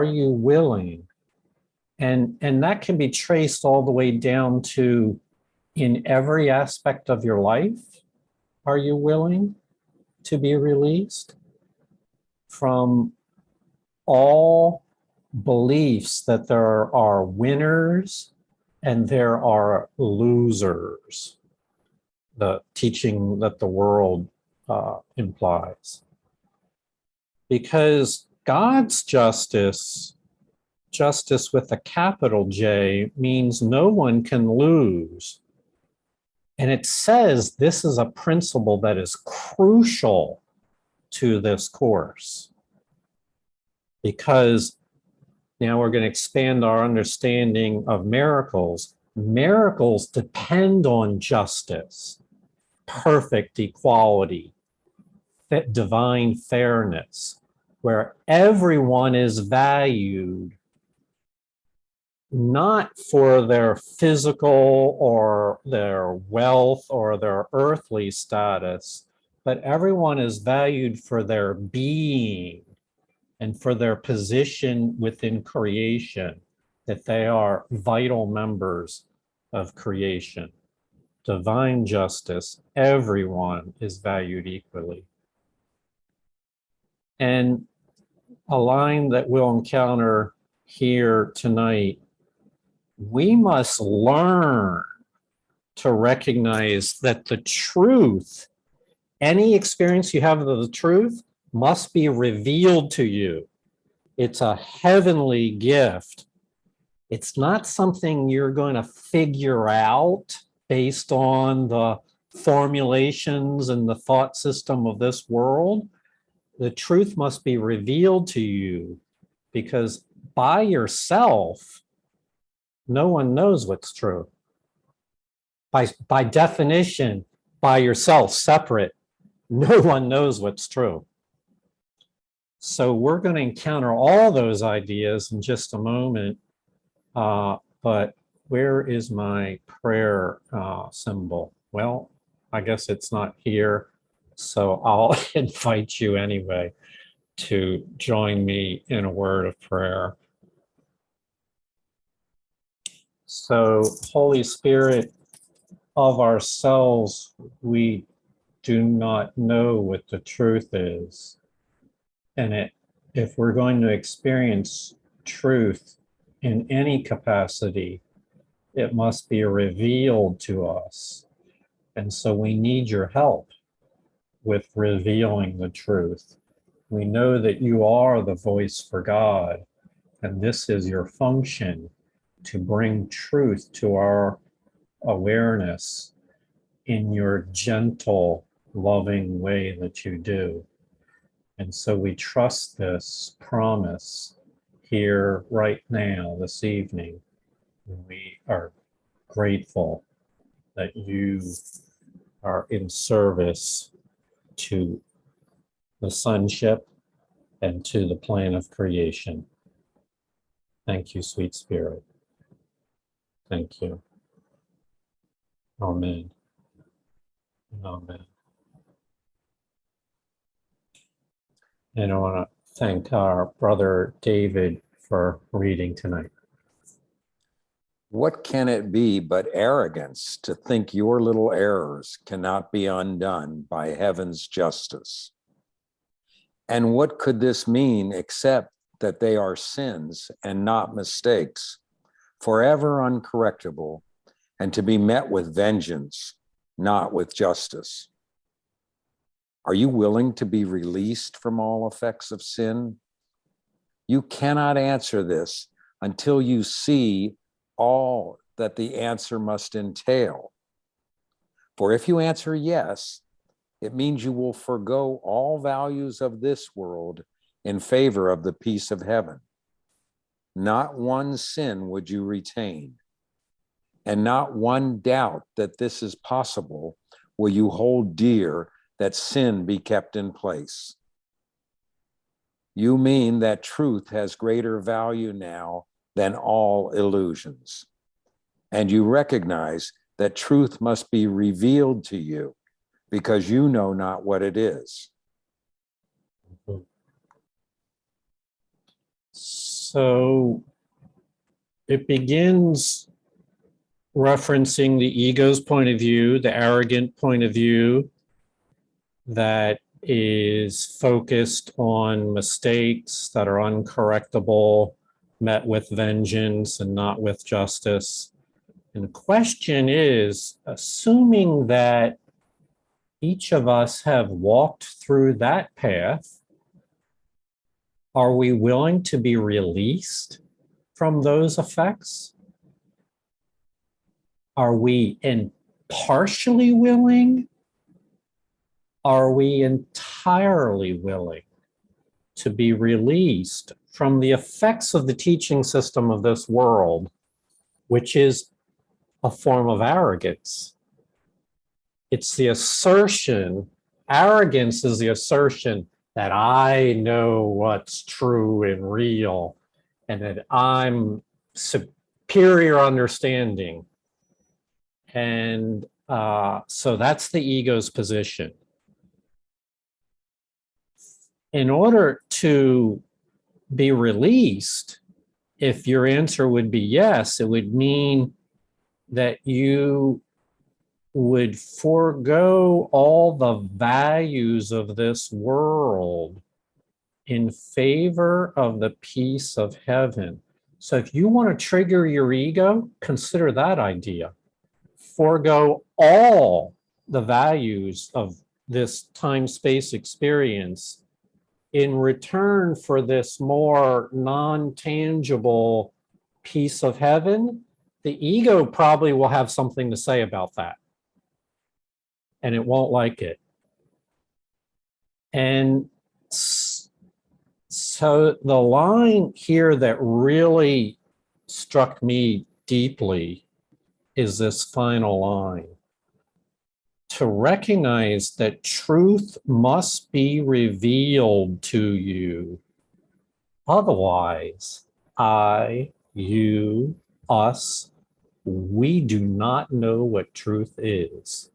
Are you willing? And that can be traced all the way down to in every aspect of your life. Are you willing to be released from all beliefs that there are winners and there are losers, the teaching that the world implies? Because God's justice, justice with a capital J, means no one can lose. And it says this is a principle that is crucial to this course, because now we're going to expand our understanding of miracles. Miracles depend on justice, perfect equality, divine fairness, where everyone is valued not for their physical or their wealth or their earthly status, but everyone is valued for their being and for their position within creation, that they are vital members of creation. Divine justice, everyone is valued equally. And a line that we'll encounter here tonight: we must learn to recognize that the truth, any experience you have of the truth, must be revealed to you. It's a heavenly gift. It's not something you're going to figure out based on the formulations and the thought system of this world. The truth must be revealed to you, because by yourself, no one knows what's true. By definition, by yourself, separate, no one knows what's true. So we're going to encounter all those ideas in just a moment. But where is my prayer symbol? Well, I guess it's not here. So I'll invite you anyway to join me in a word of prayer. So, Holy Spirit, of ourselves, we do not know what the truth is. And if we're going to experience truth in any capacity, it must be revealed to us. And so we need your help with revealing the truth. We know that you are the voice for God, and this is your function, to bring truth to our awareness in your gentle, loving way that you do. And so we trust this promise here right now, this evening. We are grateful that you are in service to the sonship and to the plan of creation. Thank you, sweet Spirit. Thank you. Amen. Amen. And I want to thank our brother David for reading tonight. What can it be but arrogance to think your little errors cannot be undone by heaven's justice? And what could this mean except that they are sins and not mistakes, forever uncorrectable, and to be met with vengeance, not with justice? Are you willing to be released from all effects of sin? You cannot answer this until you see all that the answer must entail. For if you answer yes, it means you will forgo all values of this world in favor of the peace of heaven. Not one sin would you retain, and not one doubt that this is possible will you hold dear that sin be kept in place. You mean that truth has greater value now than all illusions. And you recognize that truth must be revealed to you because you know not what it is. So it begins referencing the ego's point of view, the arrogant point of view that is focused on mistakes that are uncorrectable, met with vengeance and not with justice. And the question is, assuming that each of us have walked through that path, are we willing to be released from those effects? Are we partially willing? Are we entirely willing to be released from the effects of the teaching system of this world, which is a form of arrogance? It's the assertion, arrogance is the assertion that I know what's true and real and that I'm superior understanding. And so that's the ego's position. In order to be released, if your answer would be yes, it would mean that you would forego all the values of this world in favor of the peace of heaven. So if you want to trigger your ego, consider that idea. Forego all the values of this time-space experience in return for this more non-tangible peace of heaven. The ego probably will have something to say about that, and it won't like it. And so the line here that really struck me deeply is this final line. To recognize that truth must be revealed to you. Otherwise, I, you, us, we do not know what truth is.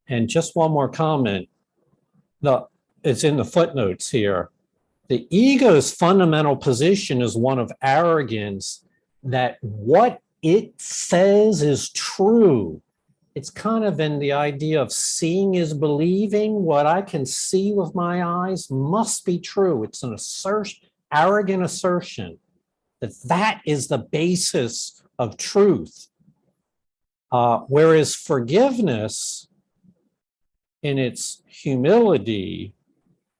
And just one more comment. It's in the footnotes here. The ego's fundamental position is one of arrogance, that what it says is true. It's kind of in the idea of seeing is believing. What I can see with my eyes must be true. It's an assertion, arrogant assertion that that is the basis of truth. Whereas forgiveness, in its humility,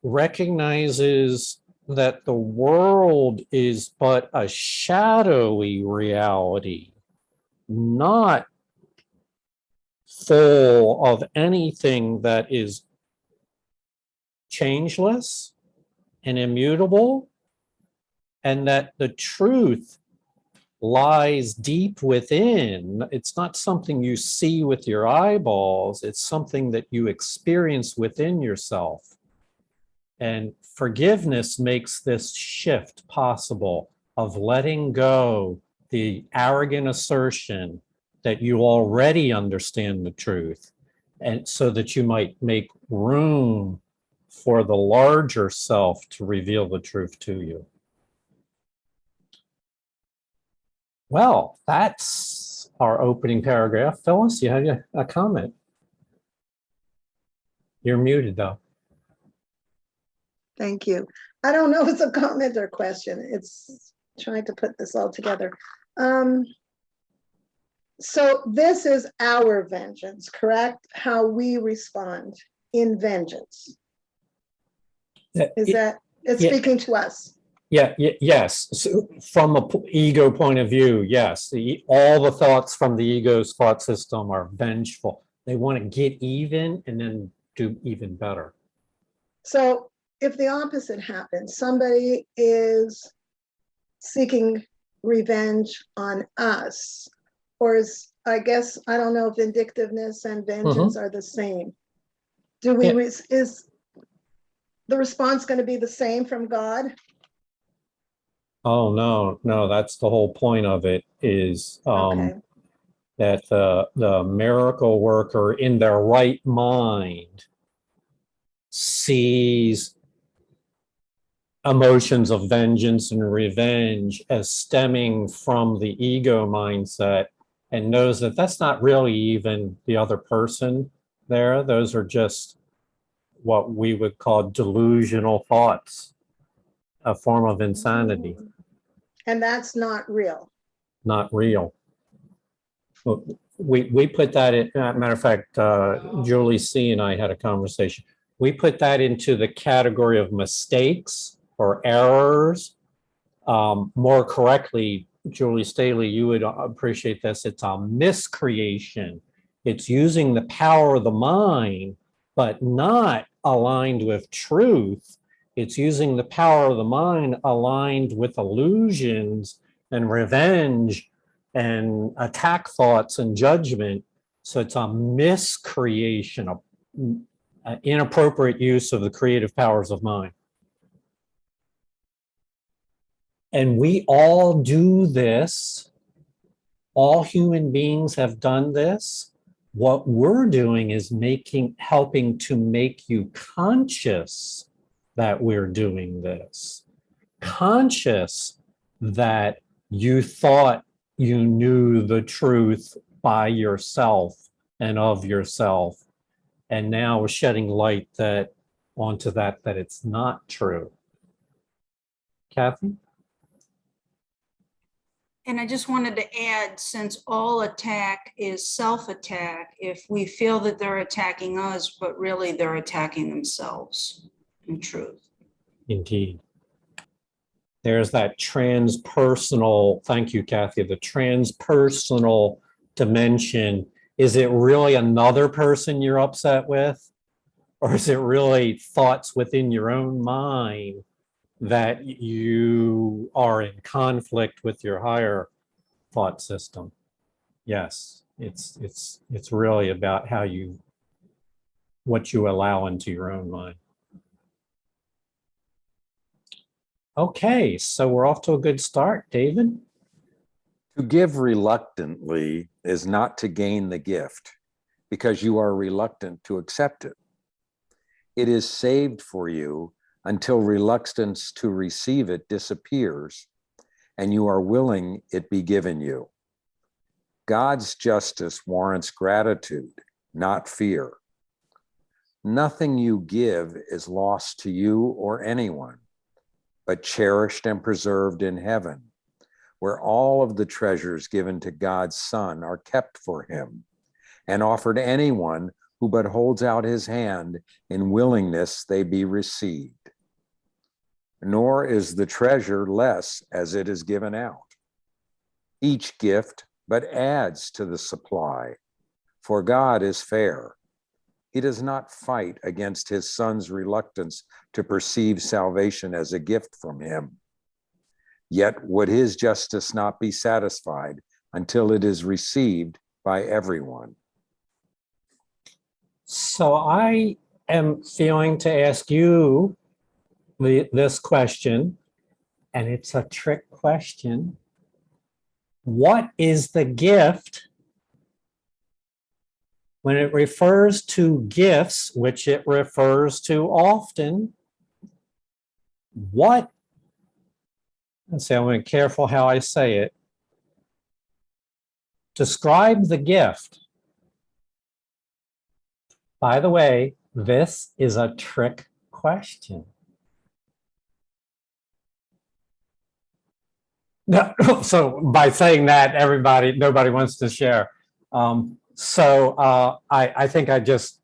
recognizes that the world is but a shadowy reality, not full of anything that is changeless and immutable, and that the truth lies deep within. It's not something you see with your eyeballs, it's something that you experience within yourself. And forgiveness makes this shift possible of letting go the arrogant assertion that you already understand the truth, and so that you might make room for the larger self to reveal the truth to you. Well, that's our opening paragraph. Phyllis, you had a comment. You're muted though. Thank you. I don't know if it's a comment or question. It's trying to put this all together. So this is our vengeance, correct? How we respond in vengeance. Is that, it's speaking to us? Yeah, yes. So from an ego point of view, yes. All the thoughts from the ego's thought system are vengeful. They want to get even and then do even better. So if the opposite happens, somebody is seeking revenge on us, or is, I guess, I don't know if vindictiveness and vengeance are the same. Do we, is the response going to be the same from God? Oh, no, that's the whole point of it, is that the miracle worker in their right mind sees emotions of vengeance and revenge as stemming from the ego mindset, and knows that that's not really even the other person there. Those are just what we would call delusional thoughts, a form of insanity, And that's not real. not real. We put that in, matter of fact, Julie C. and I had a conversation. We put that into the category of mistakes or errors. More correctly, Julie Staley, you would appreciate this. It's a miscreation. It's using the power of the mind, but not aligned with truth. It's using the power of the mind aligned with illusions and revenge and attack thoughts and judgment. So it's a miscreation, an inappropriate use of the creative powers of mind. And we all do this. All human beings have done this. What we're doing is helping to make you conscious that we're doing this. Conscious that you thought you knew the truth by yourself and of yourself. And now we're shedding light onto that it's not true. Kathy? And I just wanted to add, since all attack is self-attack, if we feel that they're attacking us, but really they're attacking themselves, in truth. Indeed. There's that transpersonal, thank you, Kathy, the transpersonal dimension. Is it really another person you're upset with? Or is it really thoughts within your own mind that you are in conflict with your higher thought system? Yes, it's really about what you allow into your own mind. Okay, so we're off to a good start, David. To give reluctantly is not to gain the gift, because you are reluctant to accept it. It is saved for you until reluctance to receive it disappears and you are willing it be given you. God's justice warrants gratitude, not fear. Nothing you give is lost to you or anyone, but cherished and preserved in heaven, where all of the treasures given to God's Son are kept for him and offered anyone who but holds out his hand in willingness they be received. Nor is the treasure less as it is given out. Each gift but adds to the supply, for God is fair. He does not fight against his Son's reluctance to perceive salvation as a gift from him. Yet would his justice not be satisfied until it is received by everyone? So I am feeling to ask you this question, and it's a trick question. What is the gift? When it refers to gifts, which it refers to often, let's see, I'm going to be careful how I say it. Describe the gift. By the way, this is a trick question. No, so by saying that, nobody wants to share. I think I just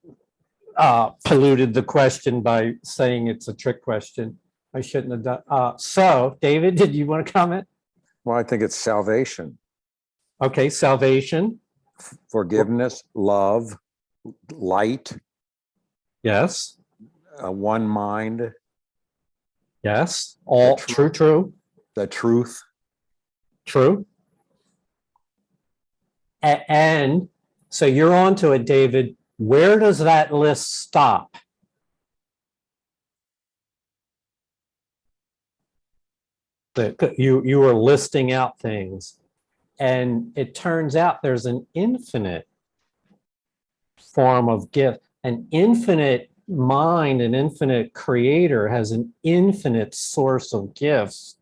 polluted the question by saying it's a trick question. I shouldn't have done. So, David, did you want to comment? Well, I think it's salvation, Okay, salvation. forgiveness, love, light, Yes, one mind, yes. All The true. the truth. True. And so you're on to it, David. Where does that list stop? You were listing out things, and it turns out there's an infinite form of gift, an infinite mind, an infinite creator, has an infinite source of gifts.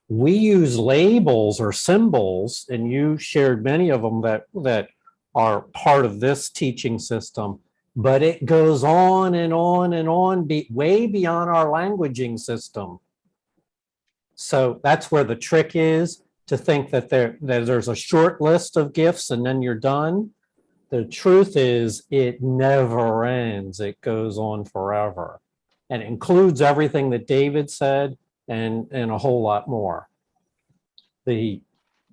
We use labels or symbols, and you shared many of them that are part of this teaching system, but it goes on and on and on, way beyond our languaging system. So that's where the trick is, to think that there's a short list of gifts and then you're done. The truth is, it never ends. It goes on forever, and it includes everything that David said and a whole lot more. The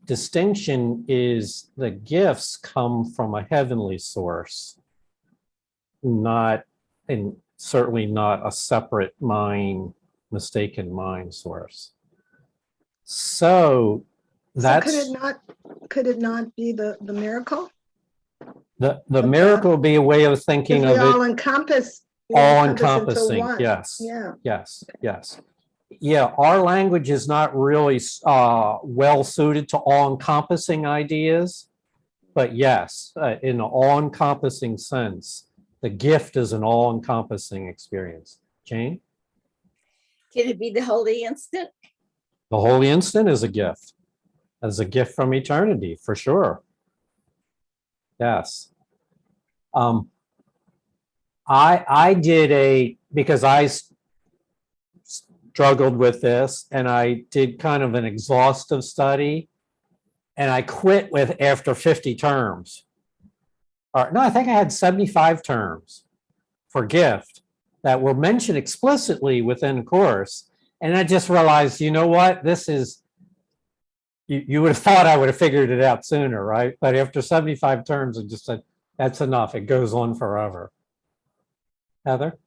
distinction is the gifts come from a heavenly source, not, and certainly not a separate mind, mistaken mind source. So that's could it not be the miracle? the miracle would be a way of thinking Because of we it. all encompass. All into encompassing, one. yes. Yeah. Yes, yes. Yeah, our language is not really well suited to all encompassing ideas, but yes, in an all encompassing sense, the gift is an all encompassing experience. Jane? Can it be the holy instant? The holy instant is a gift, as a gift from eternity, for sure. Yes. I did because I struggled with this, and I did kind of an exhaustive study, and I quit after 50 terms. Or no, I think I had 75 terms for gift that were mentioned explicitly within the course. And I just realized, you know what, this is, you would have thought I would have figured it out sooner, right? But after 75 terms, I just said, that's enough. It goes on forever. Heather?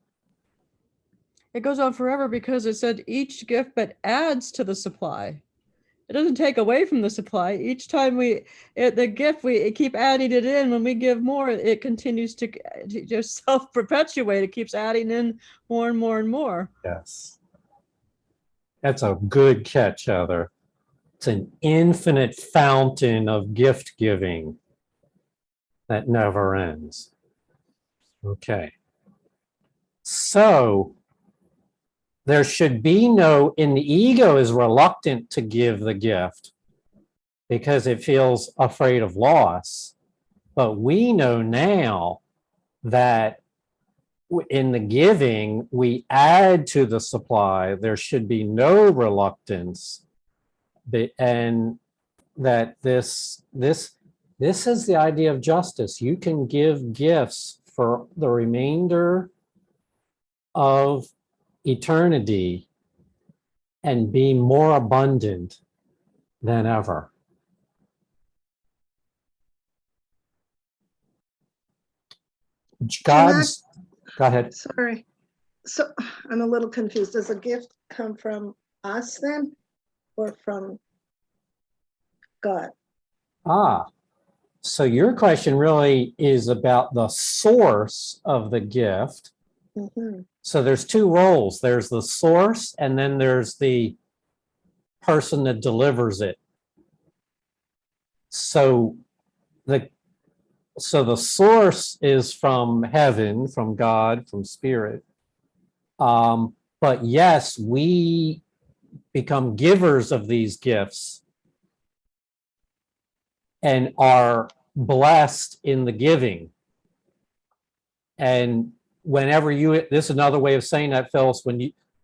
It goes on forever because it said each gift but adds to the supply. It doesn't take away from the supply. Each time the gift, we keep adding it in. When we give more, it continues to just self-perpetuate. It keeps adding in more and more and more. Yes. That's a good catch, Heather. It's an infinite fountain of gift giving that never ends. Okay. So there should be no, and the ego is reluctant to give the gift because it feels afraid of loss. But we know now that in the giving, we add to the supply. There should be no reluctance. And that this is the idea of justice. You can give gifts for the remainder of eternity and be more abundant than ever. God's, go ahead. Sorry. So I'm a little confused. Does a gift come from us then, or from God? So your question really is about the source of the gift. Mm-hmm. So there's two roles. There's the source, and then there's the person that delivers it. So the source is from heaven, from God, from spirit. But yes, we become givers of these gifts and are blessed in the giving. And whenever this is another way of saying that, Phyllis,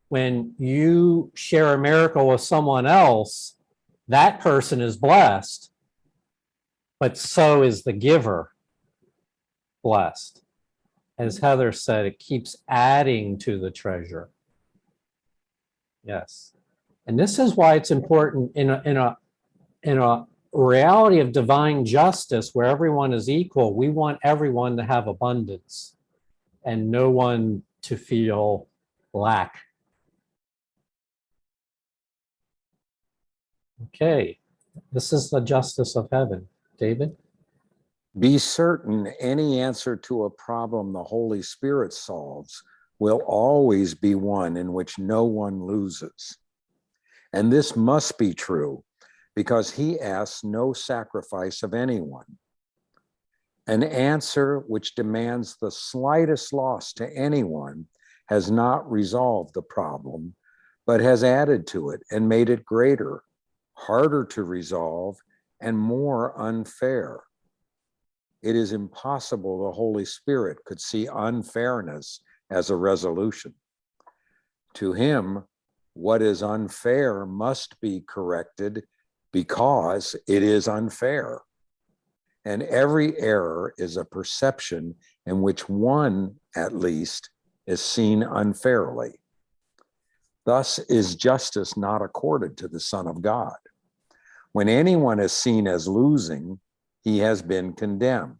when you share a miracle with someone else, that person is blessed, but so is the giver blessed. As Heather said, it keeps adding to the treasure. Yes. And this is why it's important in a reality of divine justice where everyone is equal. We want everyone to have abundance and no one to feel lack. Okay, this is the justice of heaven. David? Be certain any answer to a problem the Holy Spirit solves will always be one in which no one loses. And this must be true because he asks no sacrifice of anyone. An answer which demands the slightest loss to anyone has not resolved the problem, but has added to it and made it greater, harder to resolve, and more unfair. It is impossible the Holy Spirit could see unfairness as a resolution. To him, what is unfair must be corrected because it is unfair. And every error is a perception in which one, at least, is seen unfairly. Thus is justice not accorded to the Son of God. When anyone is seen as losing, he has been condemned,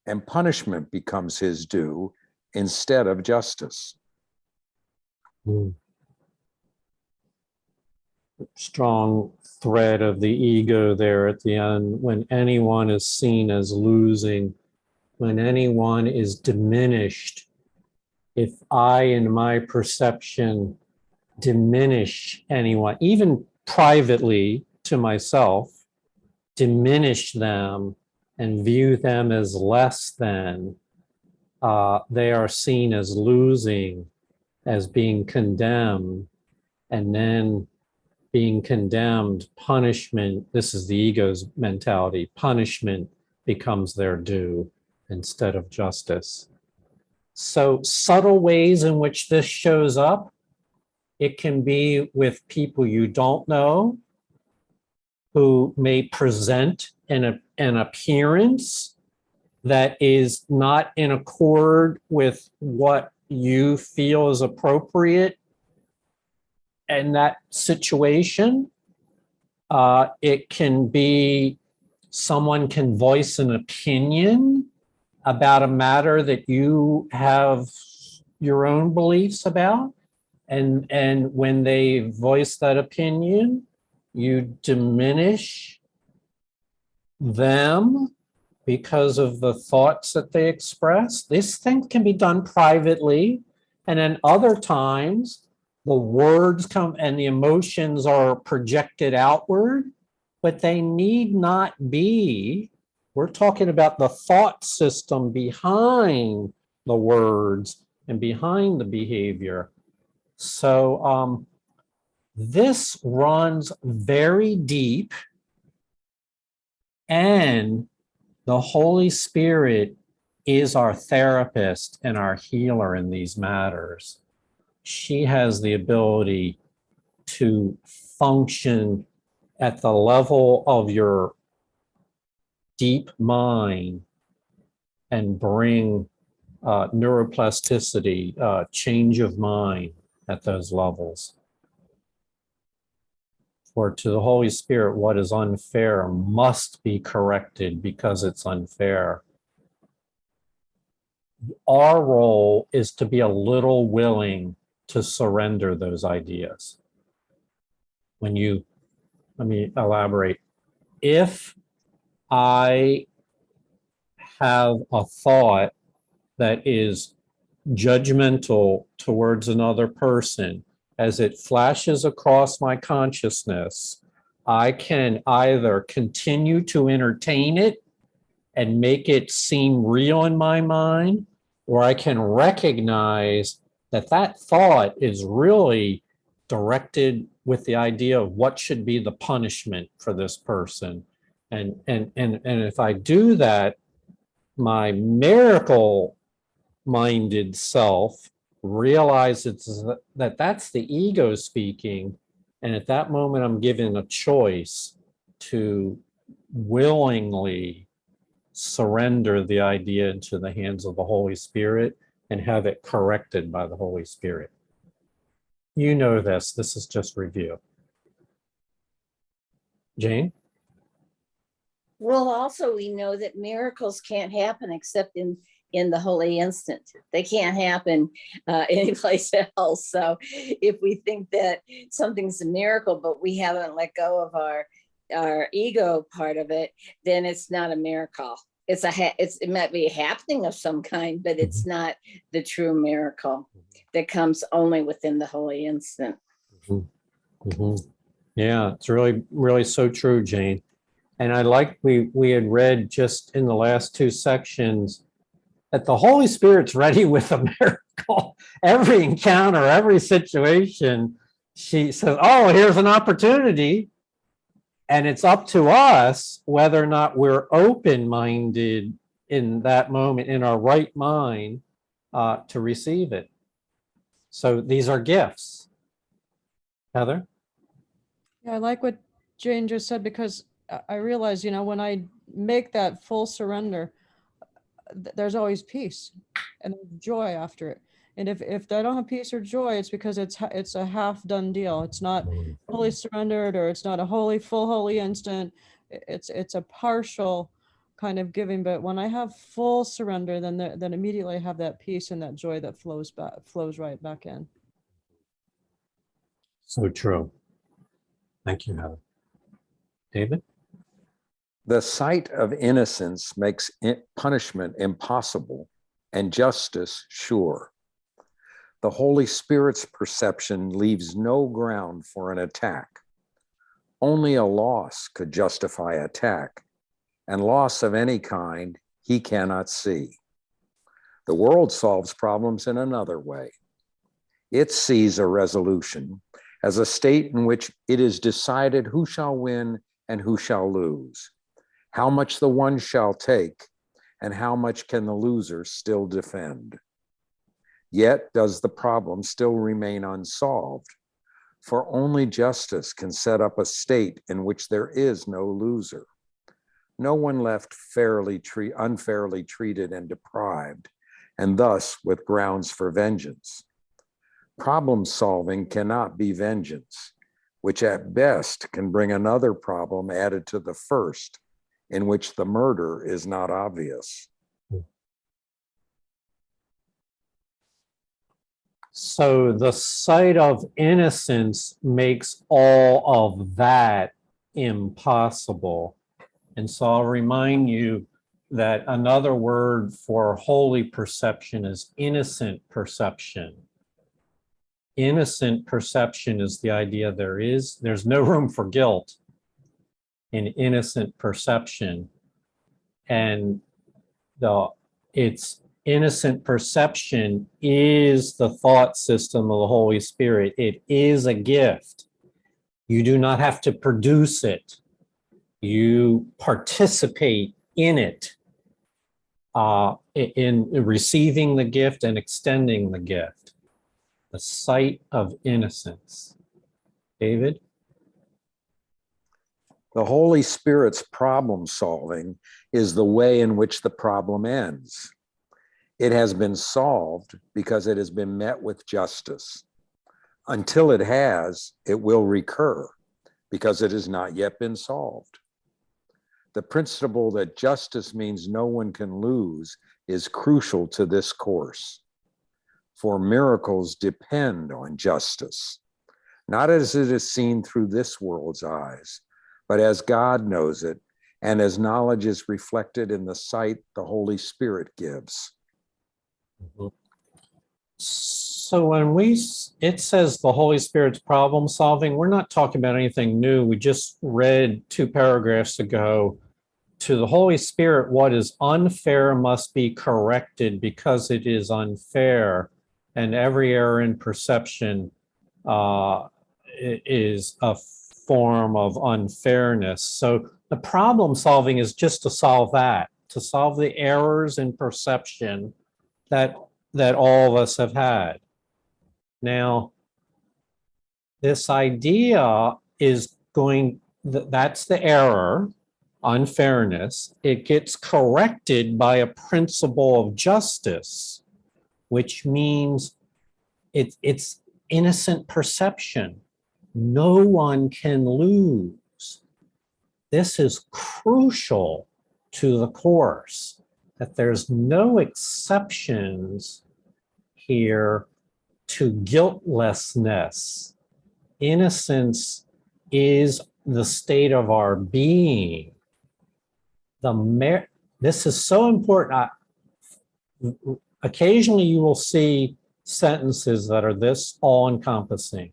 and punishment becomes his due instead of justice. Strong thread of the ego there at the end. When anyone is seen as losing, when anyone is diminished, if I, in my perception, diminish anyone, even privately to myself, diminish them and view them as less than, they are seen as losing, as being condemned, and then being condemned, punishment, this is the ego's mentality, punishment becomes their due instead of justice. So subtle ways in which this shows up, it can be with people you don't know who may present an appearance that is not in accord with what you feel is appropriate in that situation. It can be someone can voice an opinion about a matter that you have your own beliefs about. And when they voice that opinion, you diminish them because of the thoughts that they express. This thing can be done privately. And then other times, the words come and the emotions are projected outward, but they need not be. We're talking about the thought system behind the words and behind the behavior. So this runs very deep, and the Holy Spirit is our therapist and our healer in these matters. She has the ability to function at the level of your deep mind and bring neuroplasticity, change of mind at those levels. For to the Holy Spirit, what is unfair must be corrected because it's unfair. Our role is to be a little willing to surrender those ideas. Let me elaborate. If I have a thought that is judgmental towards another person, as it flashes across my consciousness, I can either continue to entertain it and make it seem real in my mind, or I can recognize that that thought is really directed with the idea of what should be the punishment for this person. And if I do that, my miracle minded self realizes that that's the ego speaking. And at that moment, I'm given a choice to willingly surrender the idea into the hands of the Holy Spirit and have it corrected by the Holy Spirit. You know this. This is just review. Jane? Well, also we know that miracles can't happen except in the holy instant. They can't happen anyplace else. So if we think that something's a miracle, but we haven't let go of our ego part of it, then it's not a miracle. It might be a happening of some kind, but it's not the true miracle that comes only within the holy instant. Yeah, it's really, really so true, Jane. And I like we had read just in the last two sections that the Holy Spirit's ready with a miracle. Every encounter, every situation, she says, oh, here's an opportunity. And it's up to us whether or not we're open-minded in that moment, in our right mind, to receive it. So these are gifts. Heather? Yeah, I like what Jane just said, because I realize, when I make that full surrender, there's always peace and joy after it. And if I don't have peace or joy, it's because it's a half done deal. It's not fully surrendered, or it's not a full holy instant. It's a partial kind of giving. But when I have full surrender, then immediately I have that peace and that joy that flows right back in. So true. Thank you, Heather. David? The sight of innocence makes punishment impossible and justice sure. The Holy Spirit's perception leaves no ground for an attack. Only a loss could justify attack, and loss of any kind he cannot see. The world solves problems in another way. It sees a resolution as a state in which it is decided who shall win and who shall lose, how much the one shall take, and how much can the loser still defend. Yet does the problem still remain unsolved, for only justice can set up a state in which there is no loser. No one left unfairly treated and deprived, and thus with grounds for vengeance. Problem solving cannot be vengeance, which at best can bring another problem added to the first, in which the murder is not obvious. So the sight of innocence makes all of that impossible. And so I'll remind you that another word for holy perception is innocent perception. Innocent perception is the idea there's no room for guilt in innocent perception. And it's innocent perception is the thought system of the Holy Spirit. It is a gift. You do not have to produce it. You participate in it, in receiving the gift and extending the gift. The sight of innocence. David? The Holy Spirit's problem solving is the way in which the problem ends. It has been solved because it has been met with justice. Until it has, it will recur because it has not yet been solved. The principle that justice means no one can lose is crucial to this course. For miracles depend on justice, not as it is seen through this world's eyes, but as God knows it, and as knowledge is reflected in the sight the Holy Spirit gives. So when it says the Holy Spirit's problem solving, we're not talking about anything new. We just read 2 paragraphs ago, to the Holy Spirit, what is unfair must be corrected because it is unfair. And every error in perception is a form of unfairness. So the problem solving is just to solve that, to solve the errors in perception that all of us have had. Now, this idea is that's the error, unfairness. It gets corrected by a principle of justice, which means it's innocent perception. No one can lose. This is crucial to the course, that there's no exceptions here to guiltlessness. Innocence is the state of our being. This is so important. Occasionally you will see sentences that are this all-encompassing.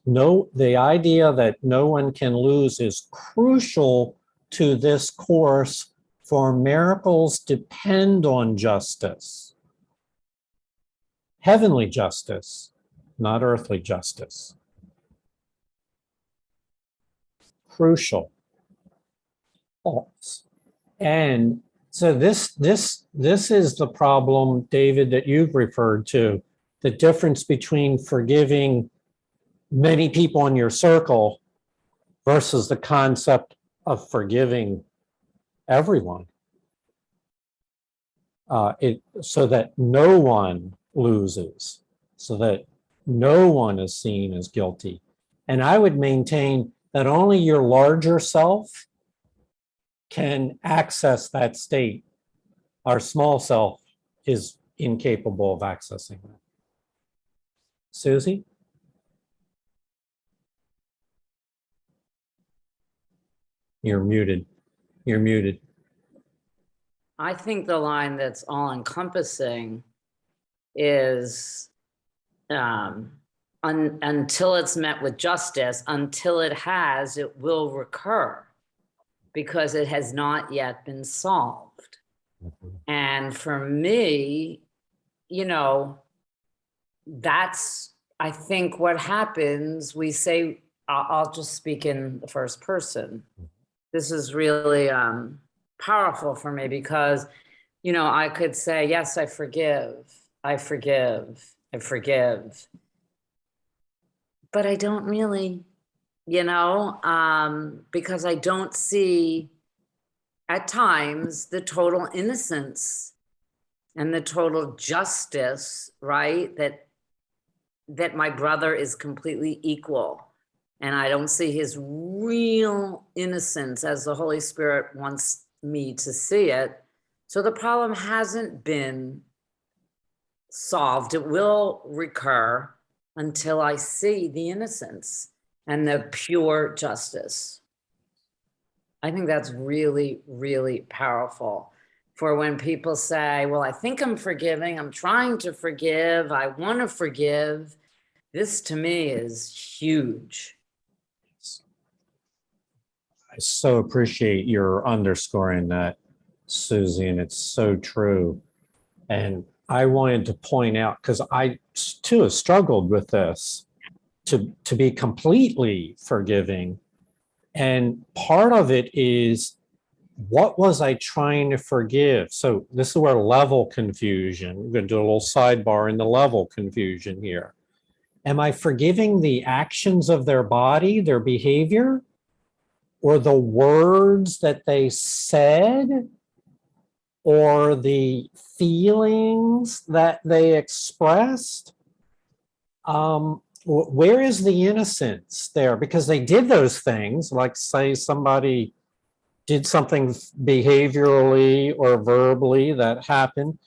The idea that no one can lose is crucial to this course, for miracles depend on justice. Heavenly justice, not earthly justice. Crucial. And so this is the problem, David, that you've referred to, the difference between forgiving many people in your circle versus the concept of forgiving everyone. So that no one loses, so that no one is seen as guilty. And I would maintain that only your larger self can access that state. Our small self is incapable of accessing that. Susie? You're muted. You're muted. I think the line that's all encompassing is until it's met with justice, until it has, it will recur because it has not yet been solved. And for me, you know, that's, I think what happens, we say, I'll just speak in the first person. This is really powerful for me because, you know, I could say, yes, I forgive, I forgive, I forgive. But I don't really, you know, because I don't see at times the total innocence and the total justice, right? That my brother is completely equal. And I don't see his real innocence as the Holy Spirit wants me to see it. So the problem hasn't been solved. It will recur until I see the innocence and the pure justice. I think that's really, really powerful for when people say, well, I think I'm forgiving, I'm trying to forgive, I want to forgive. This to me is huge. I so appreciate your underscoring that, Susie, and it's so true. And I wanted to point out, because I too have struggled with this, to be completely forgiving. And part of it is, what was I trying to forgive? So this is where level confusion, we're going to do a little sidebar in the level confusion here. Am I forgiving the actions of their body, their behavior, or the words that they said, or the feelings that they expressed? Where is the innocence there? Because they did those things, like say somebody did something behaviorally or verbally that happened.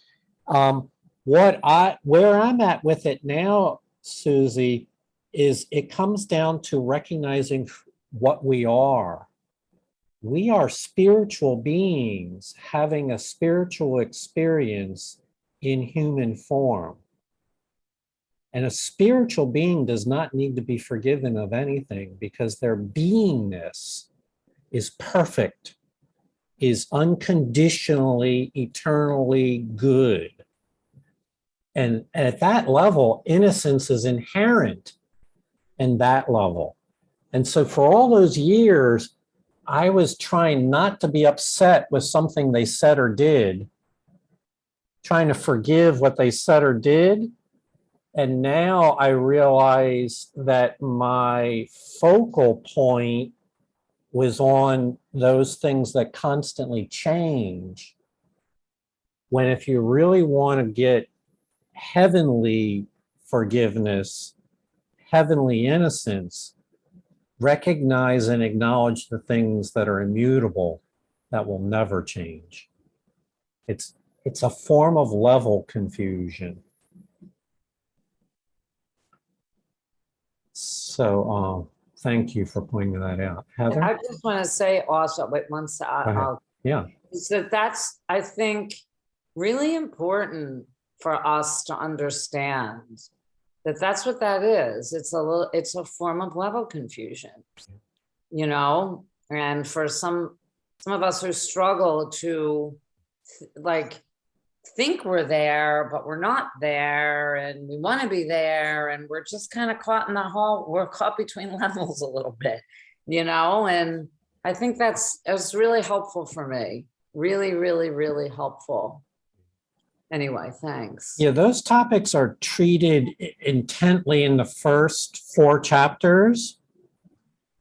Where I'm at with it now, Susie, is it comes down to recognizing what we are. We are spiritual beings having a spiritual experience in human form. And a spiritual being does not need to be forgiven of anything because their beingness is perfect, is unconditionally, eternally good. And at that level, innocence is inherent in that level. And so for all those years, I was trying not to be upset with something they said or did, trying to forgive what they said or did. And now I realize that my focal point was on those things that constantly change. When if you really want to get heavenly forgiveness, heavenly innocence, recognize and acknowledge the things that are immutable, that will never change. It's a form of level confusion. So thank you for pointing that out. Heather? I just want to say also, wait, once Yeah. so that's, I think, really important for us to understand that that's what that is. It's a form of level confusion, you know, and for some some of us who struggle to like think we're there, but we're not there, and we want to be there, and we're just kind of caught in the hole. We're caught between levels a little bit, and I think that's really helpful for me. Really, really, really helpful. Anyway, thanks. Yeah, those topics are treated intently in the first 4 chapters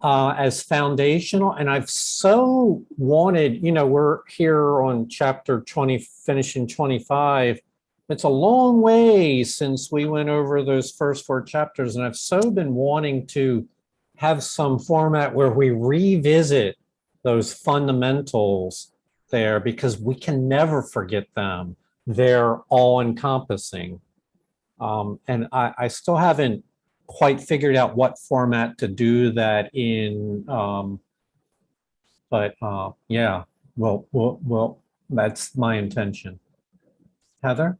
as foundational. And I've so wanted, we're here on chapter 20, finishing 25. It's a long way since we went over those first 4 chapters. And I've so been wanting to have some format where we revisit those fundamentals there, because we can never forget them. They're all encompassing. And I still haven't quite figured out what format to do that in. But yeah, well, that's my intention. Heather?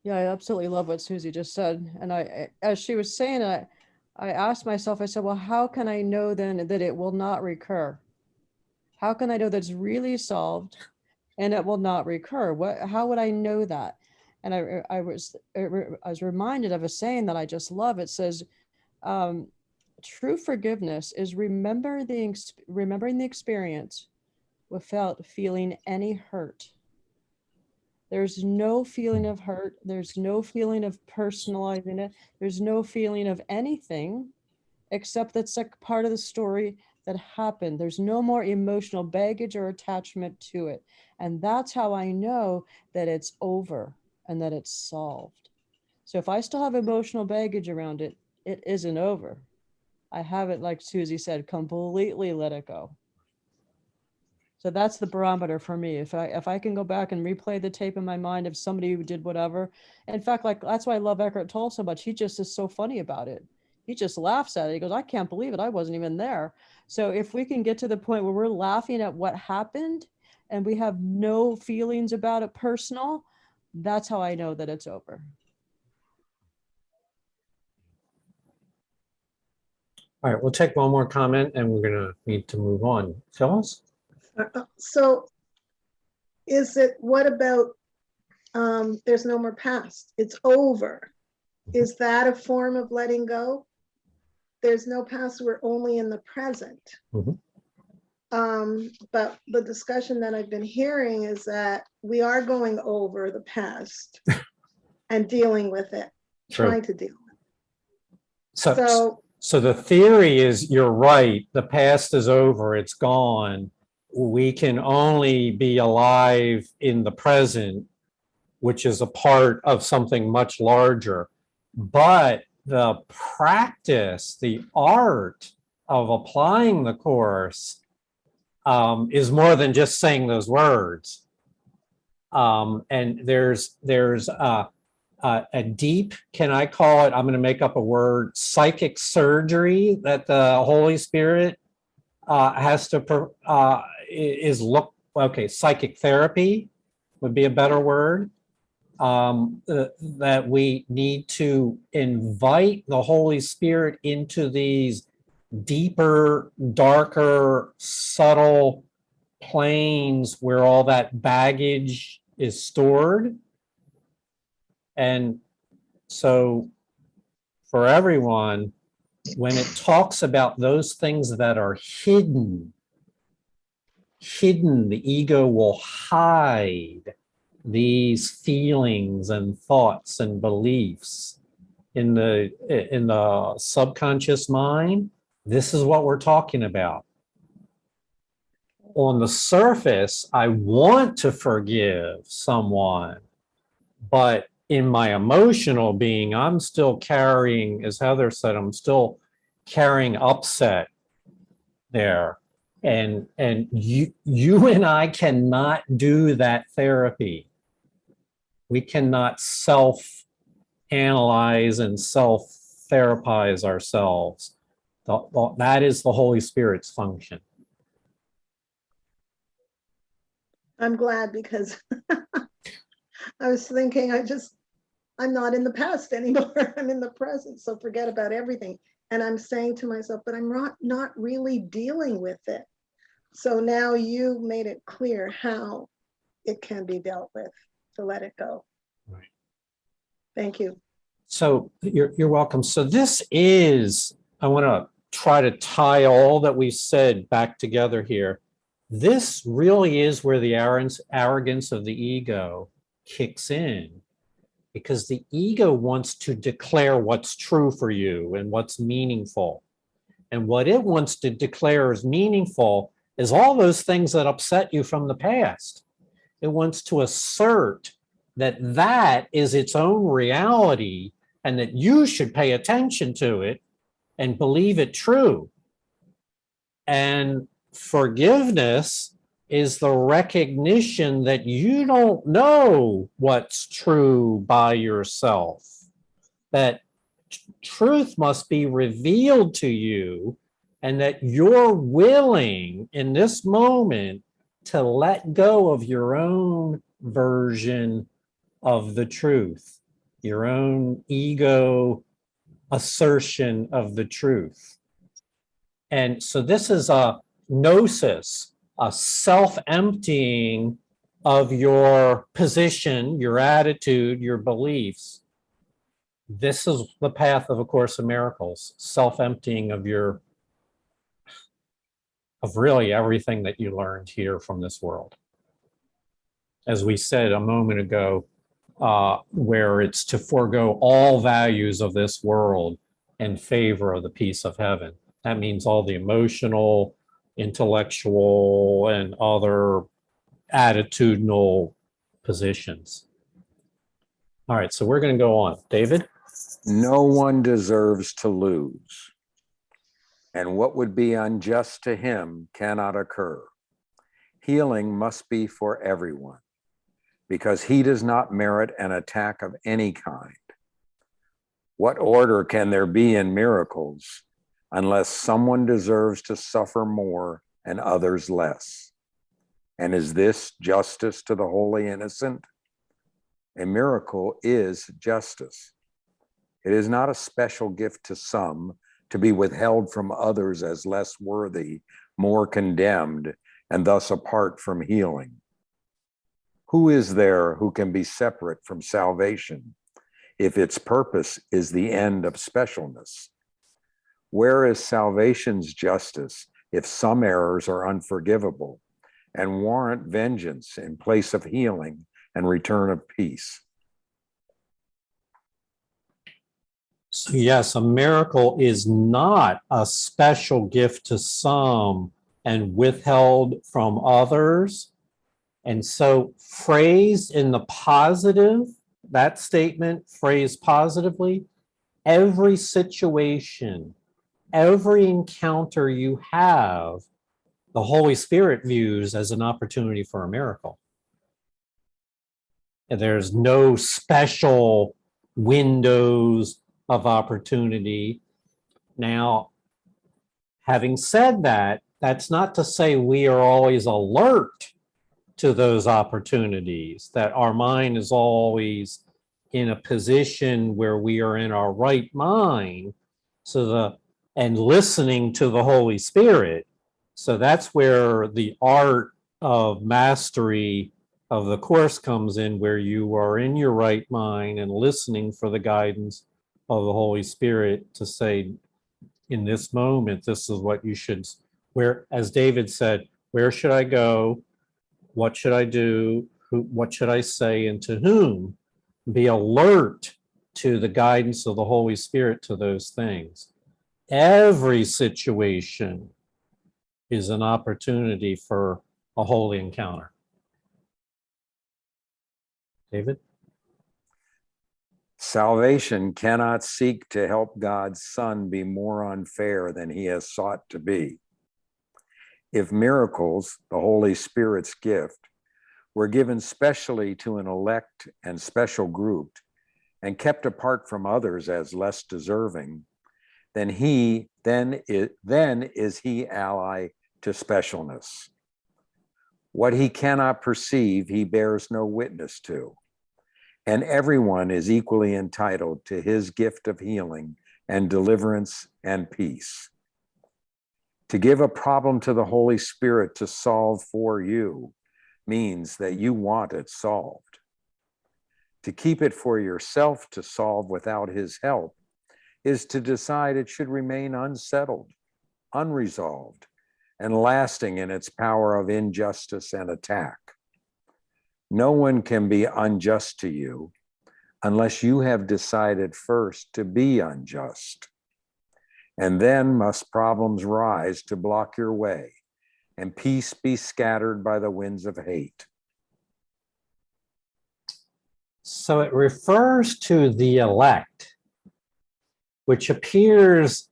Yeah, I absolutely love what Susie just said. And as she was saying it, I asked myself, I said, well, how can I know then that it will not recur? How can I know that's really solved and it will not recur? How would I know that? And I was reminded of a saying that I just love. It says, true forgiveness is remembering the experience without feeling any hurt. There's no feeling of hurt. There's no feeling of personalizing it. There's no feeling of anything except that's like part of the story that happened. There's no more emotional baggage or attachment to it. And that's how I know that it's over and that it's solved. So if I still have emotional baggage around it, it isn't over. I haven't, like Susie said, completely let it go. So that's the barometer for me. If I can go back and replay the tape in my mind of somebody who did whatever. In fact, like that's why I love Eckhart Tolle so much. He just is so funny about it. He just laughs at it. He goes, I can't believe it. I wasn't even there. So if we can get to the point where we're laughing at what happened and we have no feelings about it personal, that's how I know that it's over. All right, we'll take one more comment and we're going to need to move on. Phyllis? So what about there's no more past, it's over? Is that a form of letting go? There's no past, we're only in the present. Mm-hmm. But the discussion that I've been hearing is that we are going over the past and dealing with it, trying to deal with it. So the theory is, you're right, the past is over, it's gone. We can only be alive in the present, which is a part of something much larger. But the practice, the art of applying the course is more than just saying those words. And there's a deep, can I call it, I'm going to make up a word, psychic surgery that the Holy Spirit has to, psychic therapy would be a better word, that we need to invite the Holy Spirit into these deeper, darker, subtle planes where all that baggage is stored. And so for everyone, when it talks about those things that are hidden, the ego will hide these feelings and thoughts and beliefs in the subconscious mind. This is what we're talking about. On the surface, I want to forgive someone, but in my emotional being, I'm still carrying, as Heather said, I'm still carrying upset there. And you and I cannot do that therapy. We cannot self-analyze and self-therapize ourselves. That is the Holy Spirit's function. I'm glad, because I was thinking, I'm not in the past anymore. I'm in the present. So forget about everything. And I'm saying to myself, but I'm not really dealing with it. So now you made it clear how it can be dealt with, to let it go. Right. Thank you. So you're welcome. So this is, I want to try to tie all that we said back together here. This really is where the arrogance of the ego kicks in, because the ego wants to declare what's true for you and what's meaningful. And what it wants to declare as meaningful is all those things that upset you from the past. It wants to assert that that is its own reality and that you should pay attention to it and believe it true. And forgiveness is the recognition that you don't know what's true by yourself, that truth must be revealed to you, and that you're willing in this moment to let go of your own version of the truth, your own ego assertion of the truth. And so this is a gnosis, a self-emptying of your position, your attitude, your beliefs. This is the path of A Course in Miracles, self-emptying of really everything that you learned here from this world. As we said a moment ago, where it's to forego all values of this world in favor of the peace of heaven. That means all the emotional, intellectual, and other attitudinal positions. All right, so we're going to go on. David? No one deserves to lose, and what would be unjust to him cannot occur. Healing must be for everyone, because he does not merit an attack of any kind. What order can there be in miracles unless someone deserves to suffer more and others less? And is this justice to the wholly innocent? A miracle is justice. It is not a special gift to some to be withheld from others as less worthy, more condemned, and thus apart from healing. Who is there who can be separate from salvation if its purpose is the end of specialness? Where is salvation's justice if some errors are unforgivable and warrant vengeance in place of healing and return of peace? So yes, a miracle is not a special gift to some and withheld from others. And so phrased in the positive, that statement phrased positively, every situation, every encounter you have, the Holy Spirit views as an opportunity for a miracle. And there's no special windows of opportunity. Now, having said that, that's not to say we are always alert to those opportunities, that our mind is always in a position where we are in our right mind, and listening to the Holy Spirit. So that's where the art of mastery of the Course comes in, where you are in your right mind and listening for the guidance of the Holy Spirit to say, in this moment, this is what you should, where, as David said, where should I go? What should I do? What should I say, and to whom? Be alert to the guidance of the Holy Spirit to those things. Every situation is an opportunity for a holy encounter. David? Salvation cannot seek to help God's Son be more unfair than he has sought to be. If miracles, the Holy Spirit's gift, were given specially to an elect and special group and kept apart from others as less deserving, then is he ally to specialness. What he cannot perceive, he bears no witness to. And everyone is equally entitled to his gift of healing and deliverance and peace. To give a problem to the Holy Spirit to solve for you means that you want it solved. To keep it for yourself to solve without his help is to decide it should remain unsettled, unresolved, and lasting in its power of injustice and attack. No one can be unjust to you unless you have decided first to be unjust. And then must problems rise to block your way, and peace be scattered by the winds of hate. So it refers to the elect, which appears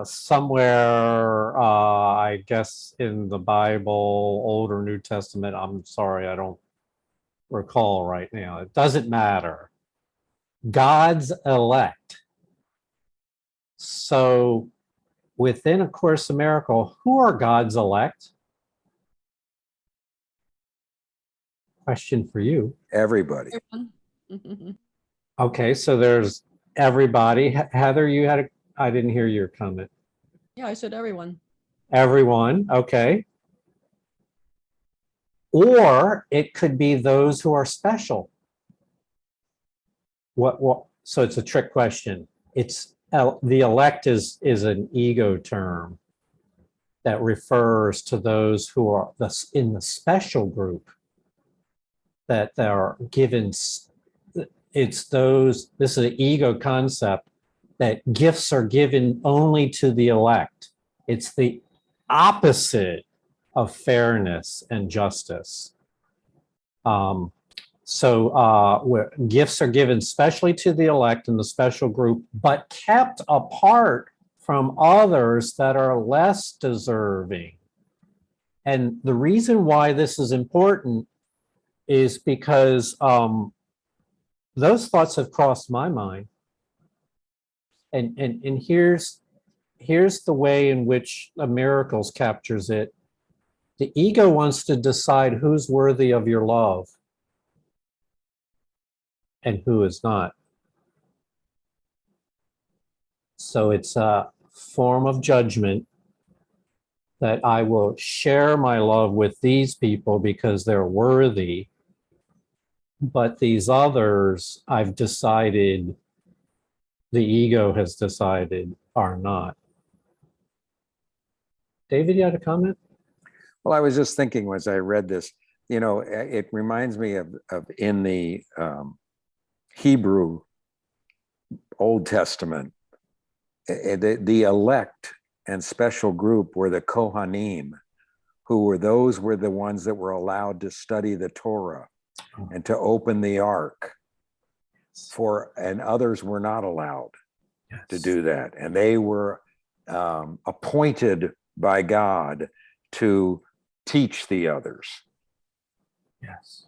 somewhere, I guess, in the Bible, Old or New Testament. I'm sorry, I don't recall right now. It doesn't matter. God's elect. So within A Course in Miracles, who are God's elect? Question for you. Everybody. Okay, so there's everybody. Heather, you had I didn't hear your comment. Yeah, I said everyone. Everyone, okay. Or it could be those who are special. What so it's a trick question. It's the elect is an ego term that refers to those who are in the special group, that they are given. It's those, this is an ego concept, that gifts are given only to the elect. It's the opposite of fairness and justice. Where gifts are given specially to the elect in the special group, but kept apart from others that are less deserving. And the reason why this is important is because those thoughts have crossed my mind. And here's the way in which Miracles captures it. The ego wants to decide who's worthy of your love and who is not. So it's a form of judgment that I will share my love with these people because they're worthy, but these others I've decided, the ego has decided, are not. David, you had a comment? Well, I was just thinking as I read this, it reminds me of in the Hebrew Old Testament, the elect and special group were the Kohanim, who were the ones that were allowed to study the Torah and to open the ark and others were not allowed to do that. And they were appointed by God to teach the others. Yes.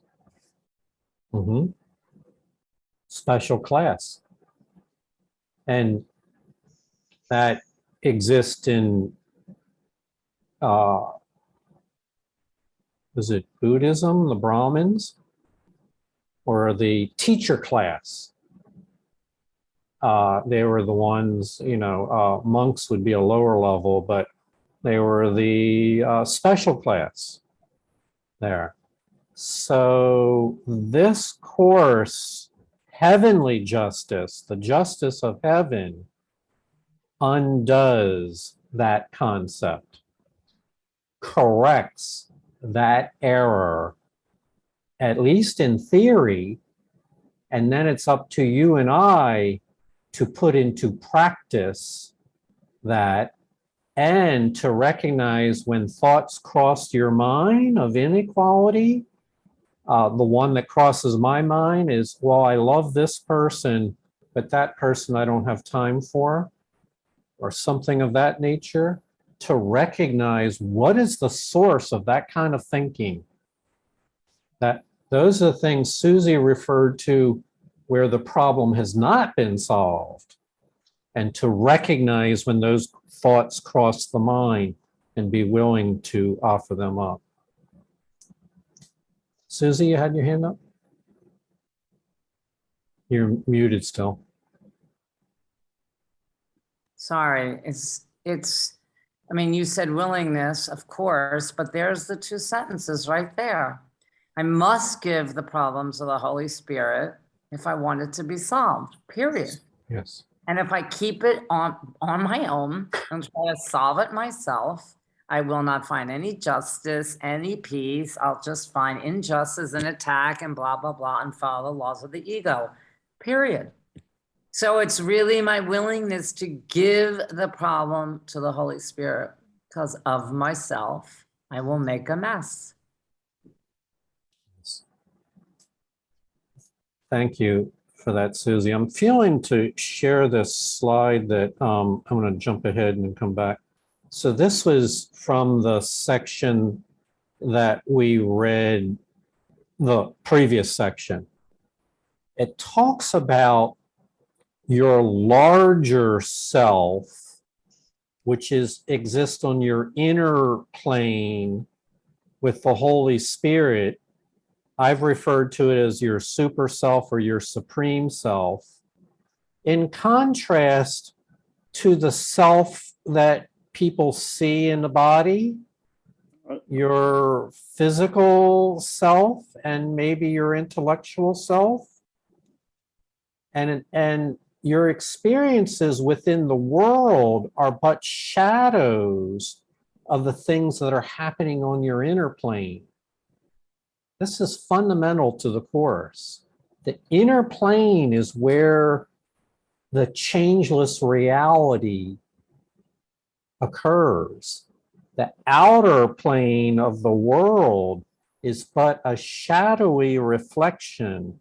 Mm-hmm. Special class. And that exists in, is it Buddhism, the Brahmins, or the teacher class? They were the ones, monks would be a lower level, but they were the special class there. So this course, heavenly justice, the justice of heaven, undoes that concept, corrects that error, at least in theory, and then it's up to you and I to put into practice that, and to recognize when thoughts cross your mind of inequality. The one that crosses my mind is, well, I love this person, but that person I don't have time for, or something of that nature. To recognize what is the source of that kind of thinking. That those are the things Susie referred to where the problem has not been solved, and to recognize when those thoughts cross the mind and be willing to offer them up. Susie, you had your hand up? You're muted still. Sorry, it's I mean, you said willingness, of course, but there's the two sentences right there. I must give the problems of the Holy Spirit if I want it to be solved, period. Yes. And if I keep it on my own and try to solve it myself, I will not find any justice, any peace. I'll just find injustice and attack and blah, blah, blah, and follow the laws of the ego, period. So it's really my willingness to give the problem to the Holy Spirit, because of myself, I will make a mess. Thank you for that, Susie. I'm feeling to share this slide that I'm going to jump ahead and come back. So this was from the section that we read, the previous section. It talks about your larger self, which exists on your inner plane with the Holy Spirit. I've referred to it as your super self or your supreme self, in contrast to the self that people see in the body, your physical self, and maybe your intellectual self. And your experiences within the world are but shadows of the things that are happening on your inner plane. This is fundamental to the Course. The inner plane is where the changeless reality occurs. The outer plane of the world is but a shadowy reflection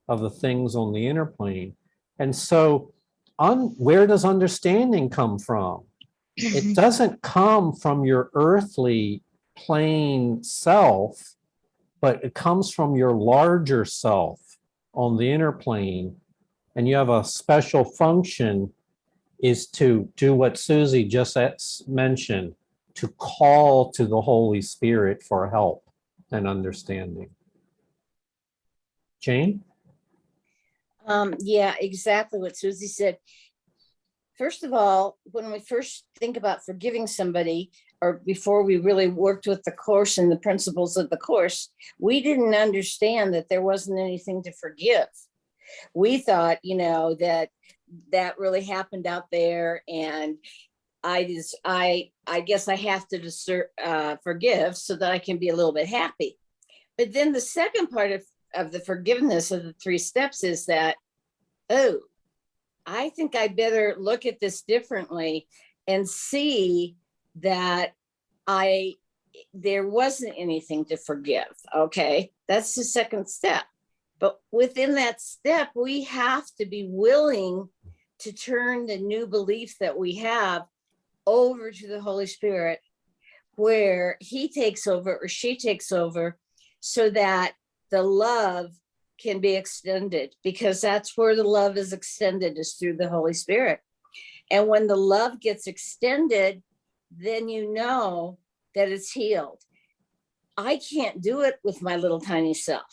of the things on the inner plane. And so, where does understanding come from? It doesn't come from your earthly plane self, but it comes from your larger self on the inner plane. And you have a special function, is to do what Susie just mentioned, to call to the Holy Spirit for help and understanding. Jane? Yeah, exactly what Susie said. First of all, when we first think about forgiving somebody, or before we really worked with the Course and the principles of the Course, we didn't understand that there wasn't anything to forgive. We thought, that really happened out there, and I guess I have to forgive so that I can be a little bit happy. But then the second part of the forgiveness of the 3 steps is that, oh, I think I better look at this differently and see that there wasn't anything to forgive. Okay, that's the second step. But within that step, we have to be willing to turn the new belief that we have over to the Holy Spirit, where he takes over or she takes over, so that the love can be extended, because that's where the love is extended, is through the Holy Spirit. And when the love gets extended, then you know that it's healed. I can't do it with my little tiny self.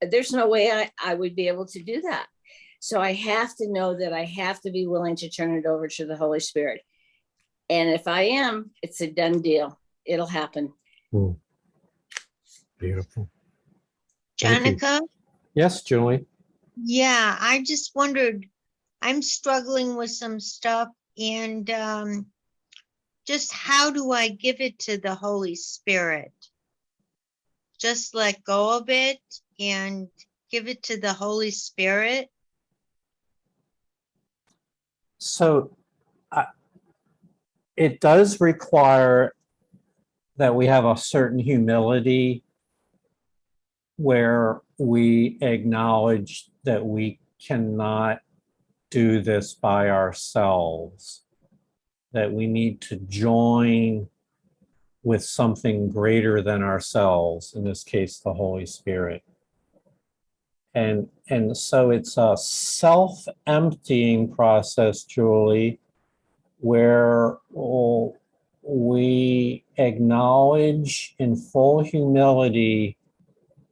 There's no way I would be able to do that. So I have to know that I have to be willing to turn it over to the Holy Spirit. And if I am, it's a done deal. It'll happen. Beautiful. Thank you. Jonica? Yes, Julie. Yeah, I just wondered, I'm struggling with some stuff, and just how do I give it to the Holy Spirit? Just let go of it and give it to the Holy Spirit? So it does require that we have a certain humility, where we acknowledge that we cannot do this by ourselves, that we need to join with something greater than ourselves, in this case, the Holy Spirit. And so it's a self-emptying process, Julie, where we acknowledge in full humility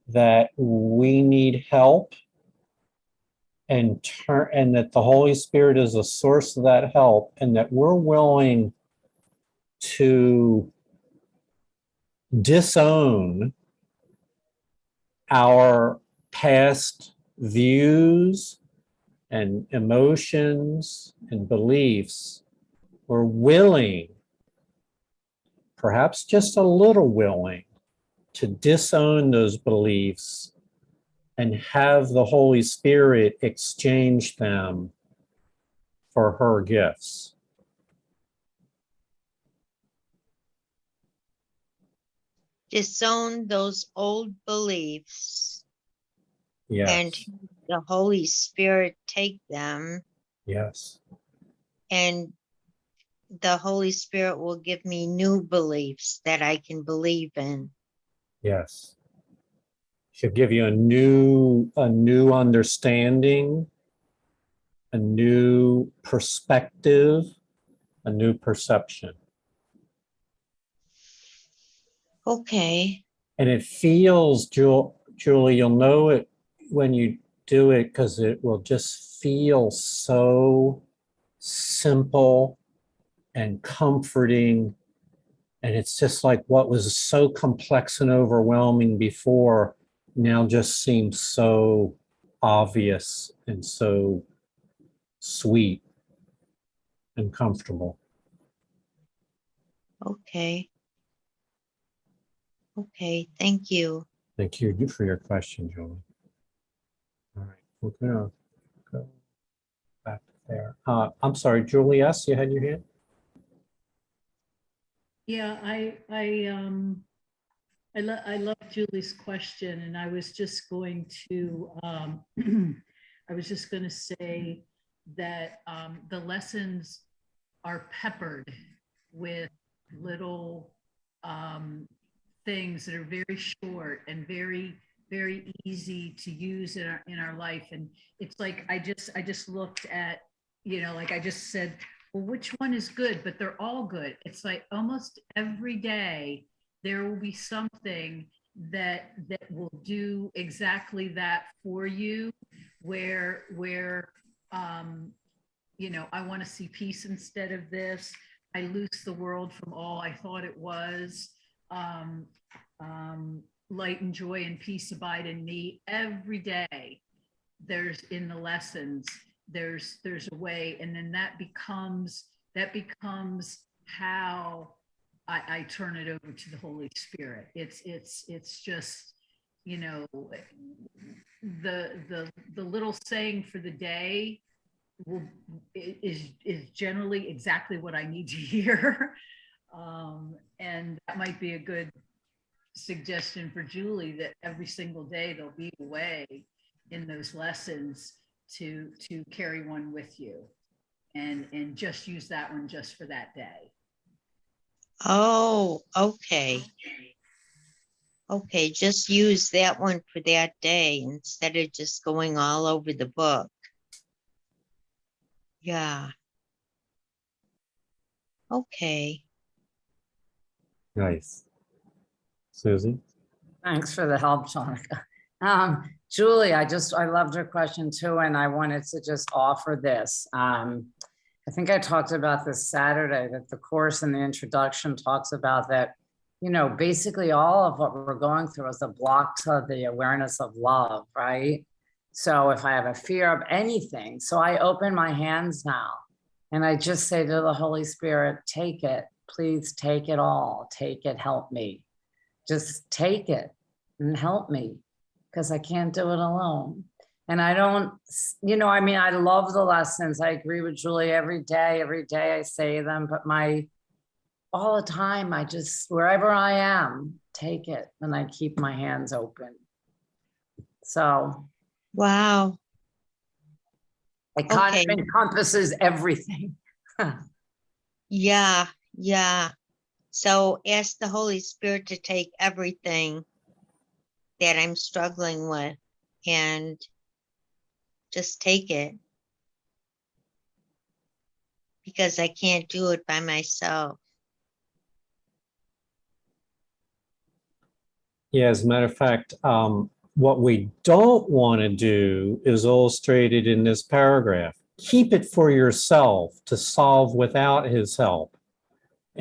that we need help, and that the Holy Spirit is a source of that help, and that we're willing to disown our past views and emotions and beliefs. We're willing, perhaps just a little willing, to disown those beliefs and have the Holy Spirit exchange them for her gifts. Disown those old beliefs and Yes, the Holy Spirit take them, yes, and the Holy Spirit will give me new beliefs that I can believe in. yes. She'll give you a new understanding, a new perspective, a new perception. Okay. And it feels, Julie, you'll know it when you do it because it will just feel so simple and comforting. And it's just like what was so complex and overwhelming before now just seems so obvious and so sweet and comfortable. Okay. Okay, thank you. Thank you for your question, Julie. All right, we're gonna go back there. I'm sorry, Julie, yes, you had your hand? Yeah, I love Julie's question, and I was just going to I was just going to say that the lessons are peppered with little things that are very short and very easy to use in our life. And it's like I just looked at, like I just said, well, which one is good? But they're all good. It's like almost every day there will be something that will do exactly that for you, where I want to see peace instead of this. I loose the world from all I thought it was. Light and joy and peace abide in me. Every day there's in the lessons, there's a way, and then that becomes how I turn it over to the Holy Spirit. It's just, the little saying for the day is generally exactly what I need to hear. And that might be a good suggestion for Julie, that every single day there'll be a way in those lessons to carry one with you, and just use that one just for that day. Oh, okay. Okay, just use that one for that day instead of just going all over the book. Yeah. Okay. Nice. Susie? Thanks for the help, Jonica. Julie, I loved your question too, and I wanted to just offer this. I think I talked about this Saturday, that the course in the introduction talks about that, basically all of what we're going through is a block to the awareness of love, right? So if I have a fear of anything, so I open my hands now and I just say to the Holy Spirit, take it, please take it all, take it, help me. Just take it and help me, because I can't do it alone. And I don't, I love the lessons. I agree with Julie every day I say them, but all the time, I just, wherever I am, take it, and I keep my hands open. So. Wow. It kind of encompasses everything. Yeah, yeah. So ask the Holy Spirit to take everything that I'm struggling with and just take it, because I can't do it by myself. Yeah, as a matter of fact, what we don't want to do is illustrated in this paragraph. Keep it for yourself to solve without his help.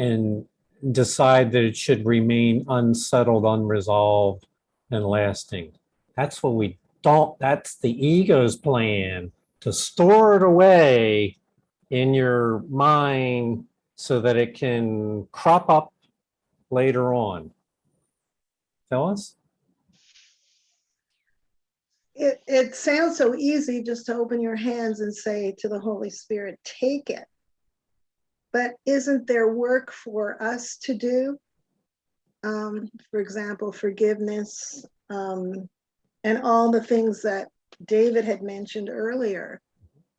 and decide that it should remain unsettled, unresolved, and lasting. That's what we don't, that's the ego's plan, to store it away in your mind so that it can crop up later on. Phyllis? It sounds so easy just to open your hands and say to the Holy Spirit, take it. But isn't there work for us to do? For example, forgiveness, and all the things that David had mentioned earlier.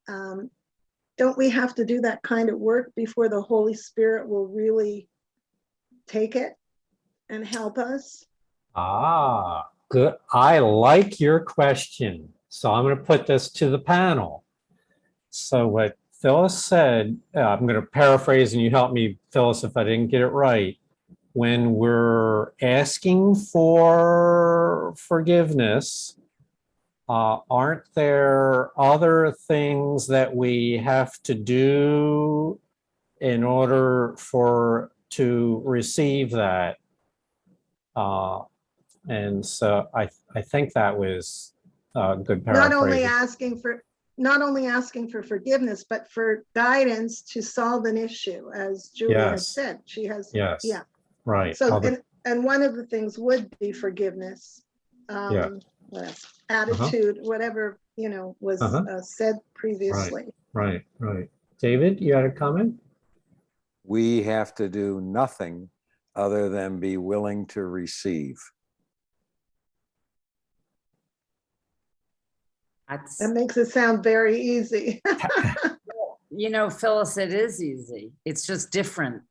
Don't we have to do that kind of work before the Holy Spirit will really take it and help us? Ah, good. I like your question. So I'm going to put this to the panel. So what Phyllis said, I'm going to paraphrase and you help me, Phyllis, if I didn't get it right. When we're asking for forgiveness, aren't there other things that we have to do in order to receive that? And so I think that was a good Not only paraphrase. asking for forgiveness, but for guidance to solve an issue, as Julia has Yes. said. She has, Yes. yeah. Right. So, and one of the things would be forgiveness. Yeah. What else? Attitude, whatever, was said previously. Right. David, you had a comment? We have to do nothing other than be willing to receive. That makes it sound very easy. Phyllis, it is easy. It's just different.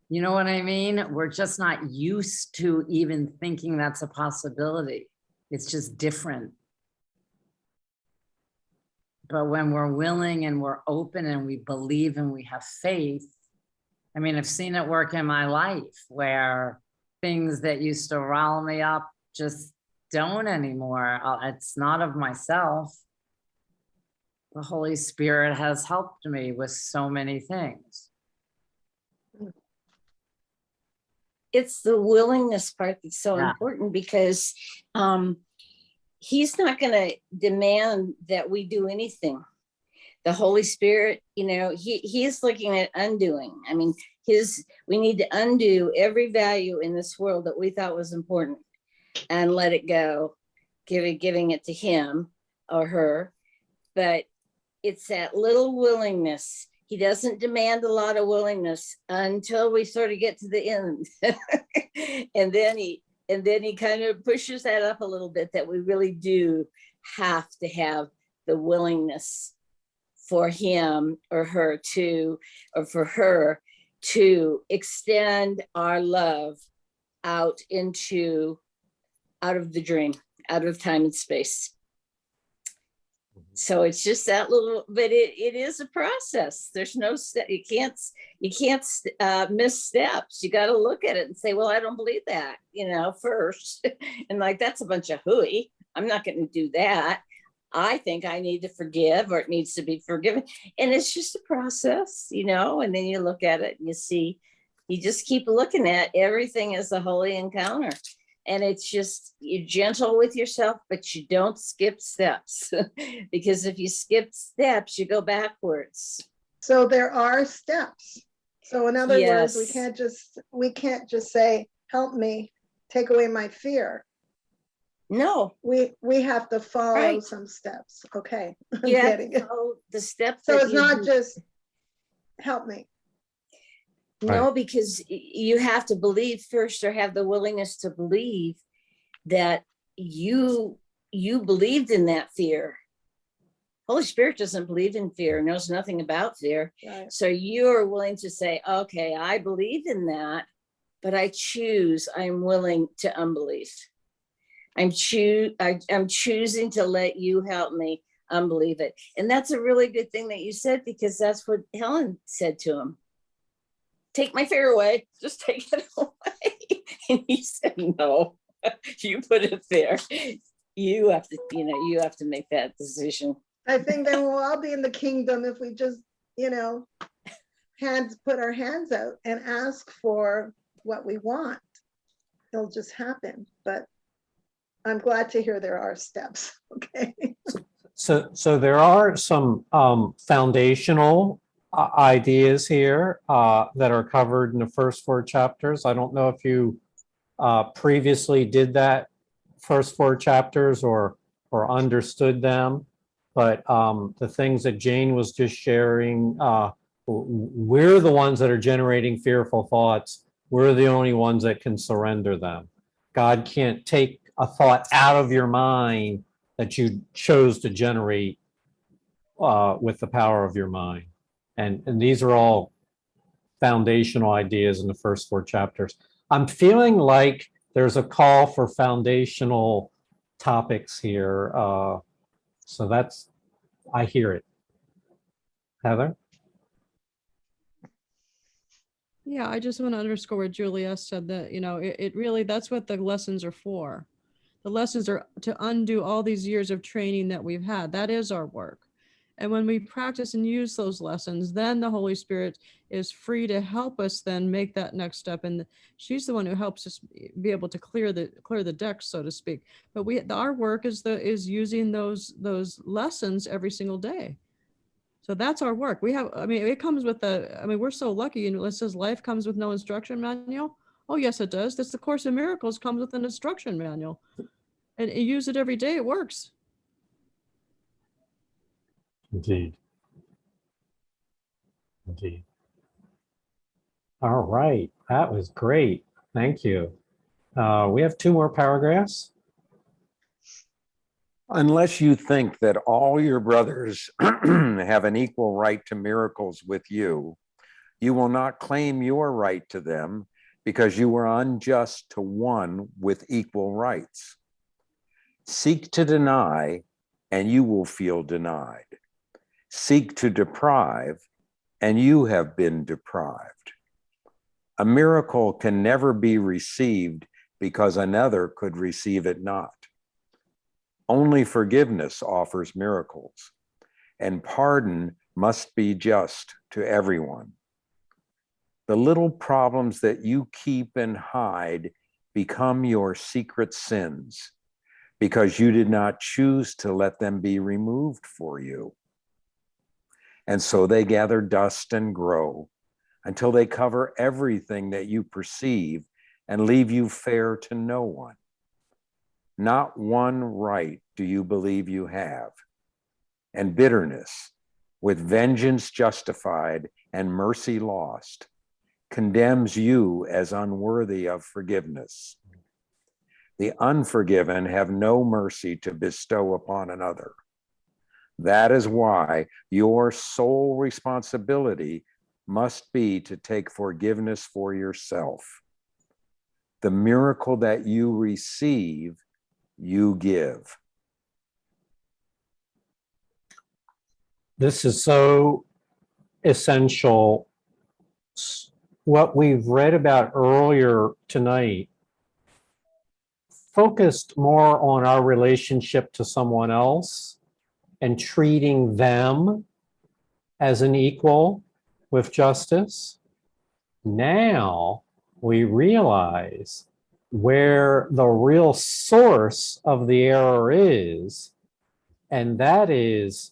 You know what I mean? We're just not used to even thinking that's a possibility. It's just different. But when we're willing and we're open and we believe and we have faith, I mean, I've seen it work in my life where things that used to rile me up just don't anymore. It's not of myself. The Holy Spirit has helped me with so many things. It's the willingness part that's so Yeah. important, because he's not going to demand that we do anything. The Holy Spirit, he is looking at undoing. I mean, we need to undo every value in this world that we thought was important and let it go, giving it to him or her. But it's that little willingness. He doesn't demand a lot of willingness until we sort of get to the end. and then he kind of pushes that up a little bit, that we really do have to have the willingness for him or her or for her to extend our love out of the dream, out of time and space. So it's just that little, but it is a process. There's no step. You can't miss steps. You got to look at it and say, well, I don't believe that, first. And that's a bunch of hooey. I'm not going to do that. I think I need to forgive, or it needs to be forgiven. And it's just a process, and then you look at it and you see, you just keep looking at everything as a holy encounter. And it's just, you're gentle with yourself, but you don't skip steps. Because if you skip steps, you go backwards. So there are steps. So in other Yes. words, we can't just say, help me, take away my fear. No. We have to follow Right. some steps. Okay. I'm You have getting to it. follow the steps. So that it's you not do. just help me. No, because you have to believe first, or have the willingness to believe that you believed in that fear. Holy Spirit doesn't believe in fear, knows nothing about fear. Right. So you're willing to say, okay, I believe in that, but I'm willing to unbelief. I'm choosing to let you help me unbelieve it. And that's a really good thing that you said, because that's what Helen said to him. Take my fear away, just take it away. And he said, no, you put it there. You have to make that decision. I think then we'll all be in the kingdom if we just, put our hands out and ask for what we want. It'll just happen. But I'm glad to hear there are steps. Okay. So there are some foundational ideas here that are covered in the first 4 chapters. I don't know if you previously did that first 4 chapters or understood them, but the things that Jane was just sharing, we're the ones that are generating fearful thoughts. We're the only ones that can surrender them. God can't take a thought out of your mind that you chose to generate with the power of your mind. And these are all foundational ideas in the first 4 chapters. I'm feeling like there's a call for foundational topics here. So that's, I hear it. Heather? Yeah, I just want to underscore what Julia said, that, you know, it really, that's what the lessons are for. The lessons are to undo all these years of training that we've had. That is our work. And when we practice and use those lessons, then the Holy Spirit is free to help us then make that next step. And she's the one who helps us be able to clear the deck, so to speak. But our work is using those lessons every single day. So that's our work. It comes with we're so lucky, and it says life comes with no instruction manual. Oh, yes, it does. That's the Course in Miracles comes with an instruction manual. And you use it every day, it works. Indeed. Indeed. All right, that was great. Thank you. We have 2 more paragraphs. Unless you think that all your brothers have an equal right to miracles with you, you will not claim your right to them because you were unjust to one with equal rights. Seek to deny, and you will feel denied. Seek to deprive, and you have been deprived. A miracle can never be received because another could receive it not. Only forgiveness offers miracles, and pardon must be just to everyone. The little problems that you keep and hide become your secret sins because you did not choose to let them be removed for you. And so they gather dust and grow until they cover everything that you perceive and leave you fair to no one. Not one right do you believe you have. And bitterness, with vengeance justified and mercy lost, condemns you as unworthy of forgiveness. The unforgiven have no mercy to bestow upon another. That is why your sole responsibility must be to take forgiveness for yourself. The miracle that you receive, you give. This is so essential. What we've read about earlier tonight focused more on our relationship to someone else and treating them as an equal with justice. Now we realize where the real source of the error is, and that is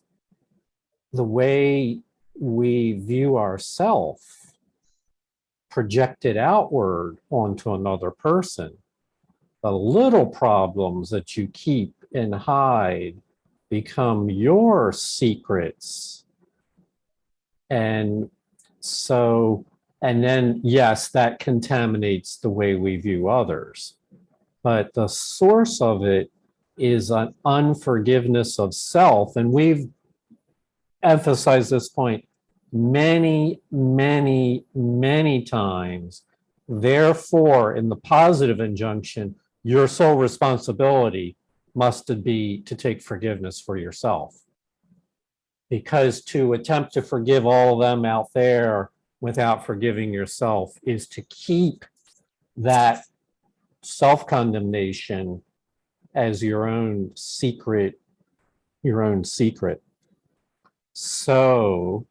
the way we view ourselves projected outward onto another person. The little problems that you keep and hide become your secrets. And so, and then, yes, that contaminates the way we view others. But the source of it is an unforgiveness of self. And we've emphasized this point many, many, many times. Therefore, in the positive injunction, your sole responsibility must be to take forgiveness for yourself. Because to attempt to forgive all of them out there without forgiving yourself is to keep that self-condemnation as your own secret. So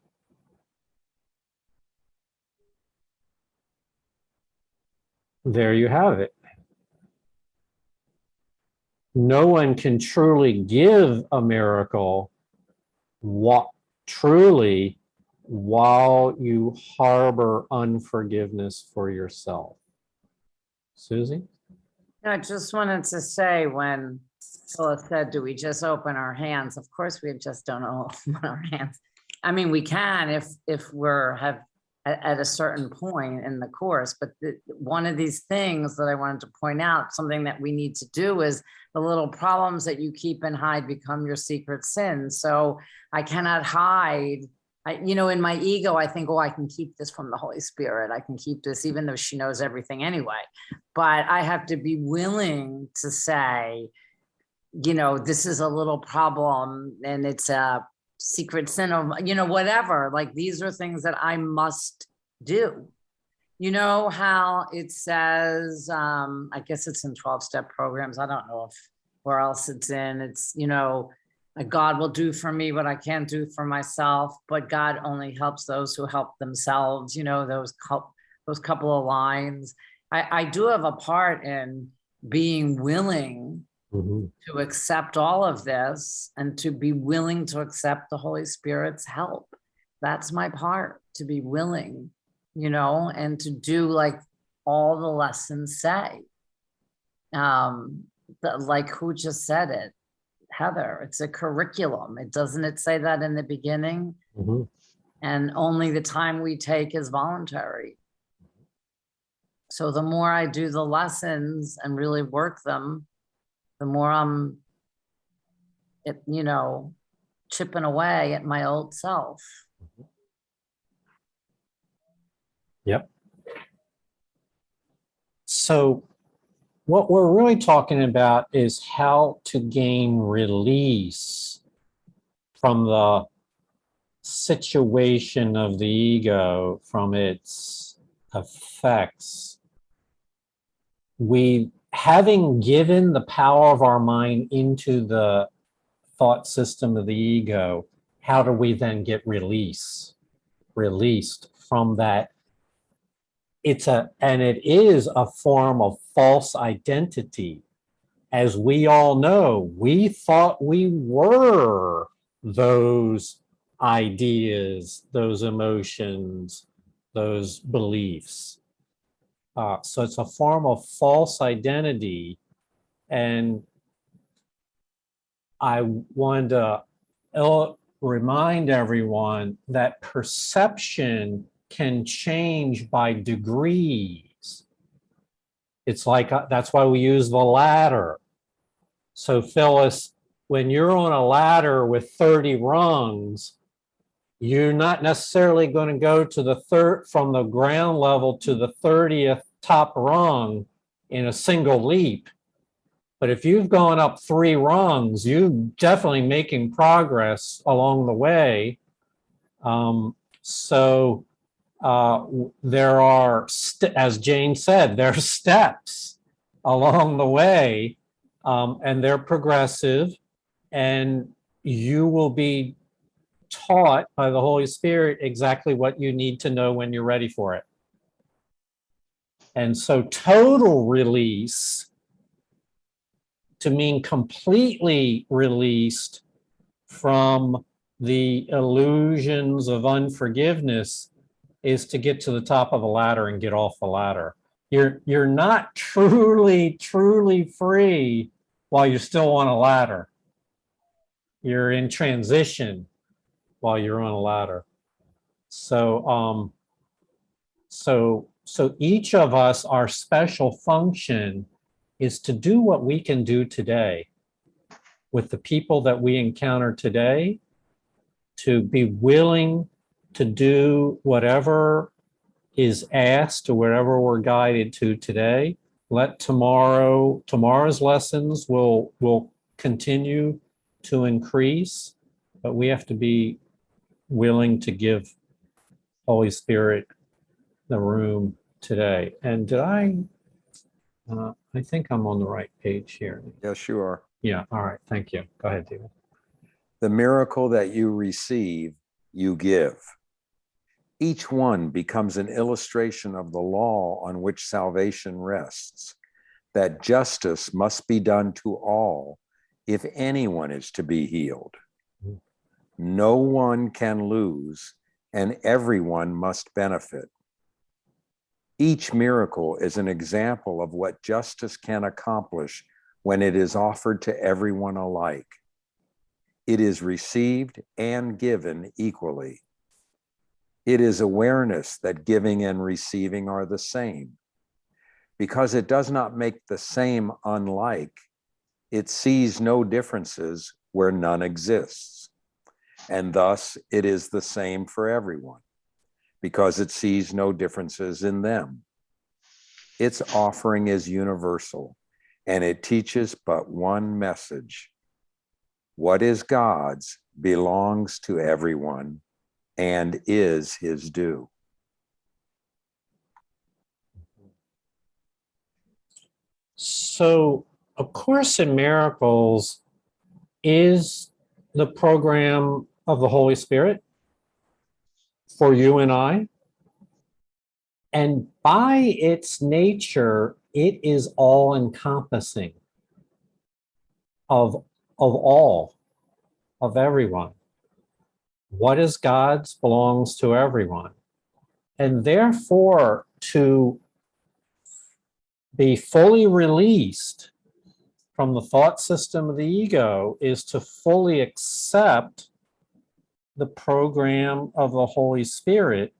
there you have it. No one can truly give a miracle truly while you harbor unforgiveness for yourself. Susie? I just wanted to say when Phyllis said, do we just open our hands? Of course, we just don't open our hands. I mean, we can if we're at a certain point in the course, but one of these things that I wanted to point out, something that we need to do is the little problems that you keep and hide become your secret sins. So I cannot hide. In my ego, I think, oh, I can keep this from the Holy Spirit. I can keep this, even though she knows everything anyway. But I have to be willing to say, this is a little problem and it's a secret sin of, whatever. Like, these are things that I must do. You know how it says, I guess it's in 12-step programs. I don't know where else it's in. It's, God will do for me what I can't do for myself, but God only helps those who help themselves. Those couple of lines. I do have a part in being willing to accept all of this and to be willing to accept the Holy Spirit's help. That's my part, to be willing, and to do like all the lessons say. Like who just said it? Heather, it's a curriculum. Doesn't it say that in the beginning? And only the time we take is voluntary. So the more I do the lessons and really work them, the more I'm, chipping away at my old self. Yep. So what we're really talking about is how to gain release from the situation of the ego, from its effects. Having given the power of our mind into the thought system of the ego, how do we then get released from that? It is a form of false identity. As we all know, we thought we were those ideas, those emotions, those beliefs. So it's a form of false identity. And I wanted to remind everyone that perception can change by degrees. It's like, that's why we use the ladder. So Phyllis, when you're on a ladder with 30 rungs, you're not necessarily going to go to from the ground level to the 30th top rung in a single leap. But if you've gone up 3 rungs, you're definitely making progress along the way. There are, as Jane said, there are steps along the way, and they're progressive, and you will be taught by the Holy Spirit exactly what you need to know when you're ready for it. And so total release, to mean completely released from the illusions of unforgiveness, is to get to the top of the ladder and get off the ladder. You're not truly free while you're still on a ladder. You're in transition while you're on a ladder. So each of us, our special function is to do what we can do today with the people that we encounter today, to be willing to do whatever is asked or whatever we're guided to today. Let tomorrow's lessons will continue to increase, but we have to be willing to give Holy Spirit the room today. And did I think I'm on the right page here. Yes, you are. Yeah, all right, thank you. Go ahead, David. The miracle that you receive, you give. Each one becomes an illustration of the law on which salvation rests, that justice must be done to all if anyone is to be healed. No one can lose, and everyone must benefit. Each miracle is an example of what justice can accomplish when it is offered to everyone alike. It is received and given equally. It is awareness that giving and receiving are the same. Because it does not make the same unlike, it sees no differences where none exists. And thus it is the same for everyone, because it sees no differences in them. Its offering is universal, and it teaches but one message. What is God's belongs to everyone and is his due. So, A Course in Miracles is the program of the Holy Spirit for you and I. And by its nature, it is all encompassing of all, of everyone. What is God's belongs to everyone. And therefore, to be fully released from the thought system of the ego is to fully accept the program of the Holy Spirit,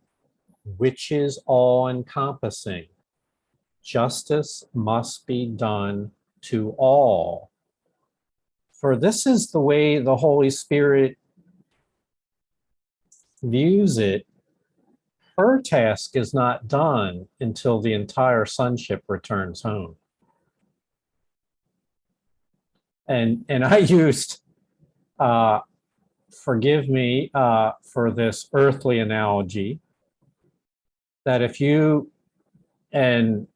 which is all encompassing. Justice must be done to all. For this is the way the Holy Spirit views it. Her task is not done until the entire sonship returns home. And I used, forgive me for this earthly analogy, that if you and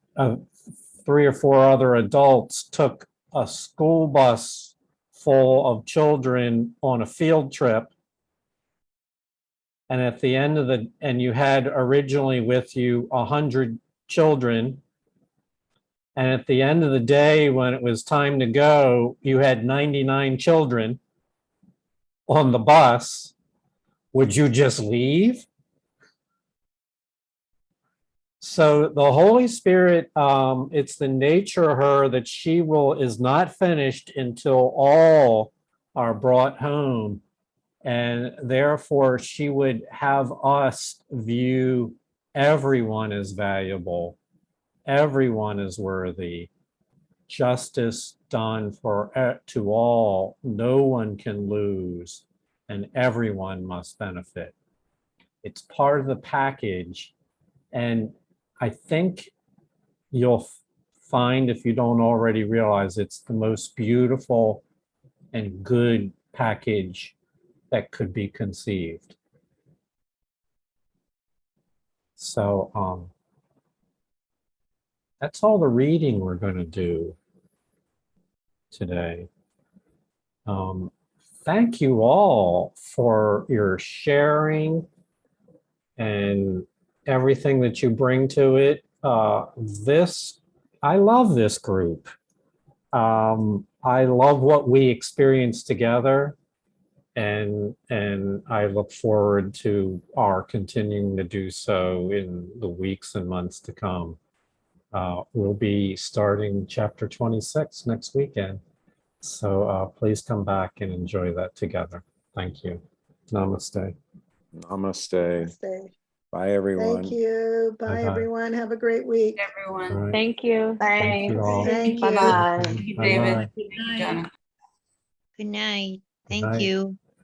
3 or 4 other adults took a school bus full of children on a field trip, and at the end of and you had originally with you 100 children, and at the end of the day, when it was time to go, you had 99 children on the bus, would you just leave? So the Holy Spirit, it's the nature of her that she is not finished until all are brought home. And therefore, she would have us view everyone as valuable. Everyone is worthy. Justice done to all. No one can lose, and everyone must benefit. It's part of the package. And I think you'll find, if you don't already realize, it's the most beautiful and good package that could be conceived. So that's all the reading we're going to do today. Thank you all for your sharing and everything that you bring to it. I love this group. I love what we experience together, and I look forward to our continuing to do so in the weeks and months to come. We'll be starting chapter 26 next weekend. So please come back and enjoy that together. Thank you. Namaste. Namaste. Stay. Bye, everyone. Thank you. Bye, Bye-bye. everyone. Have a great week. Everyone. All right. Thank you. Thank you all. Thank you. Bye-bye. Thank you, Bye-bye. David. Thank you, Donna. Good night. Good Thank night. you.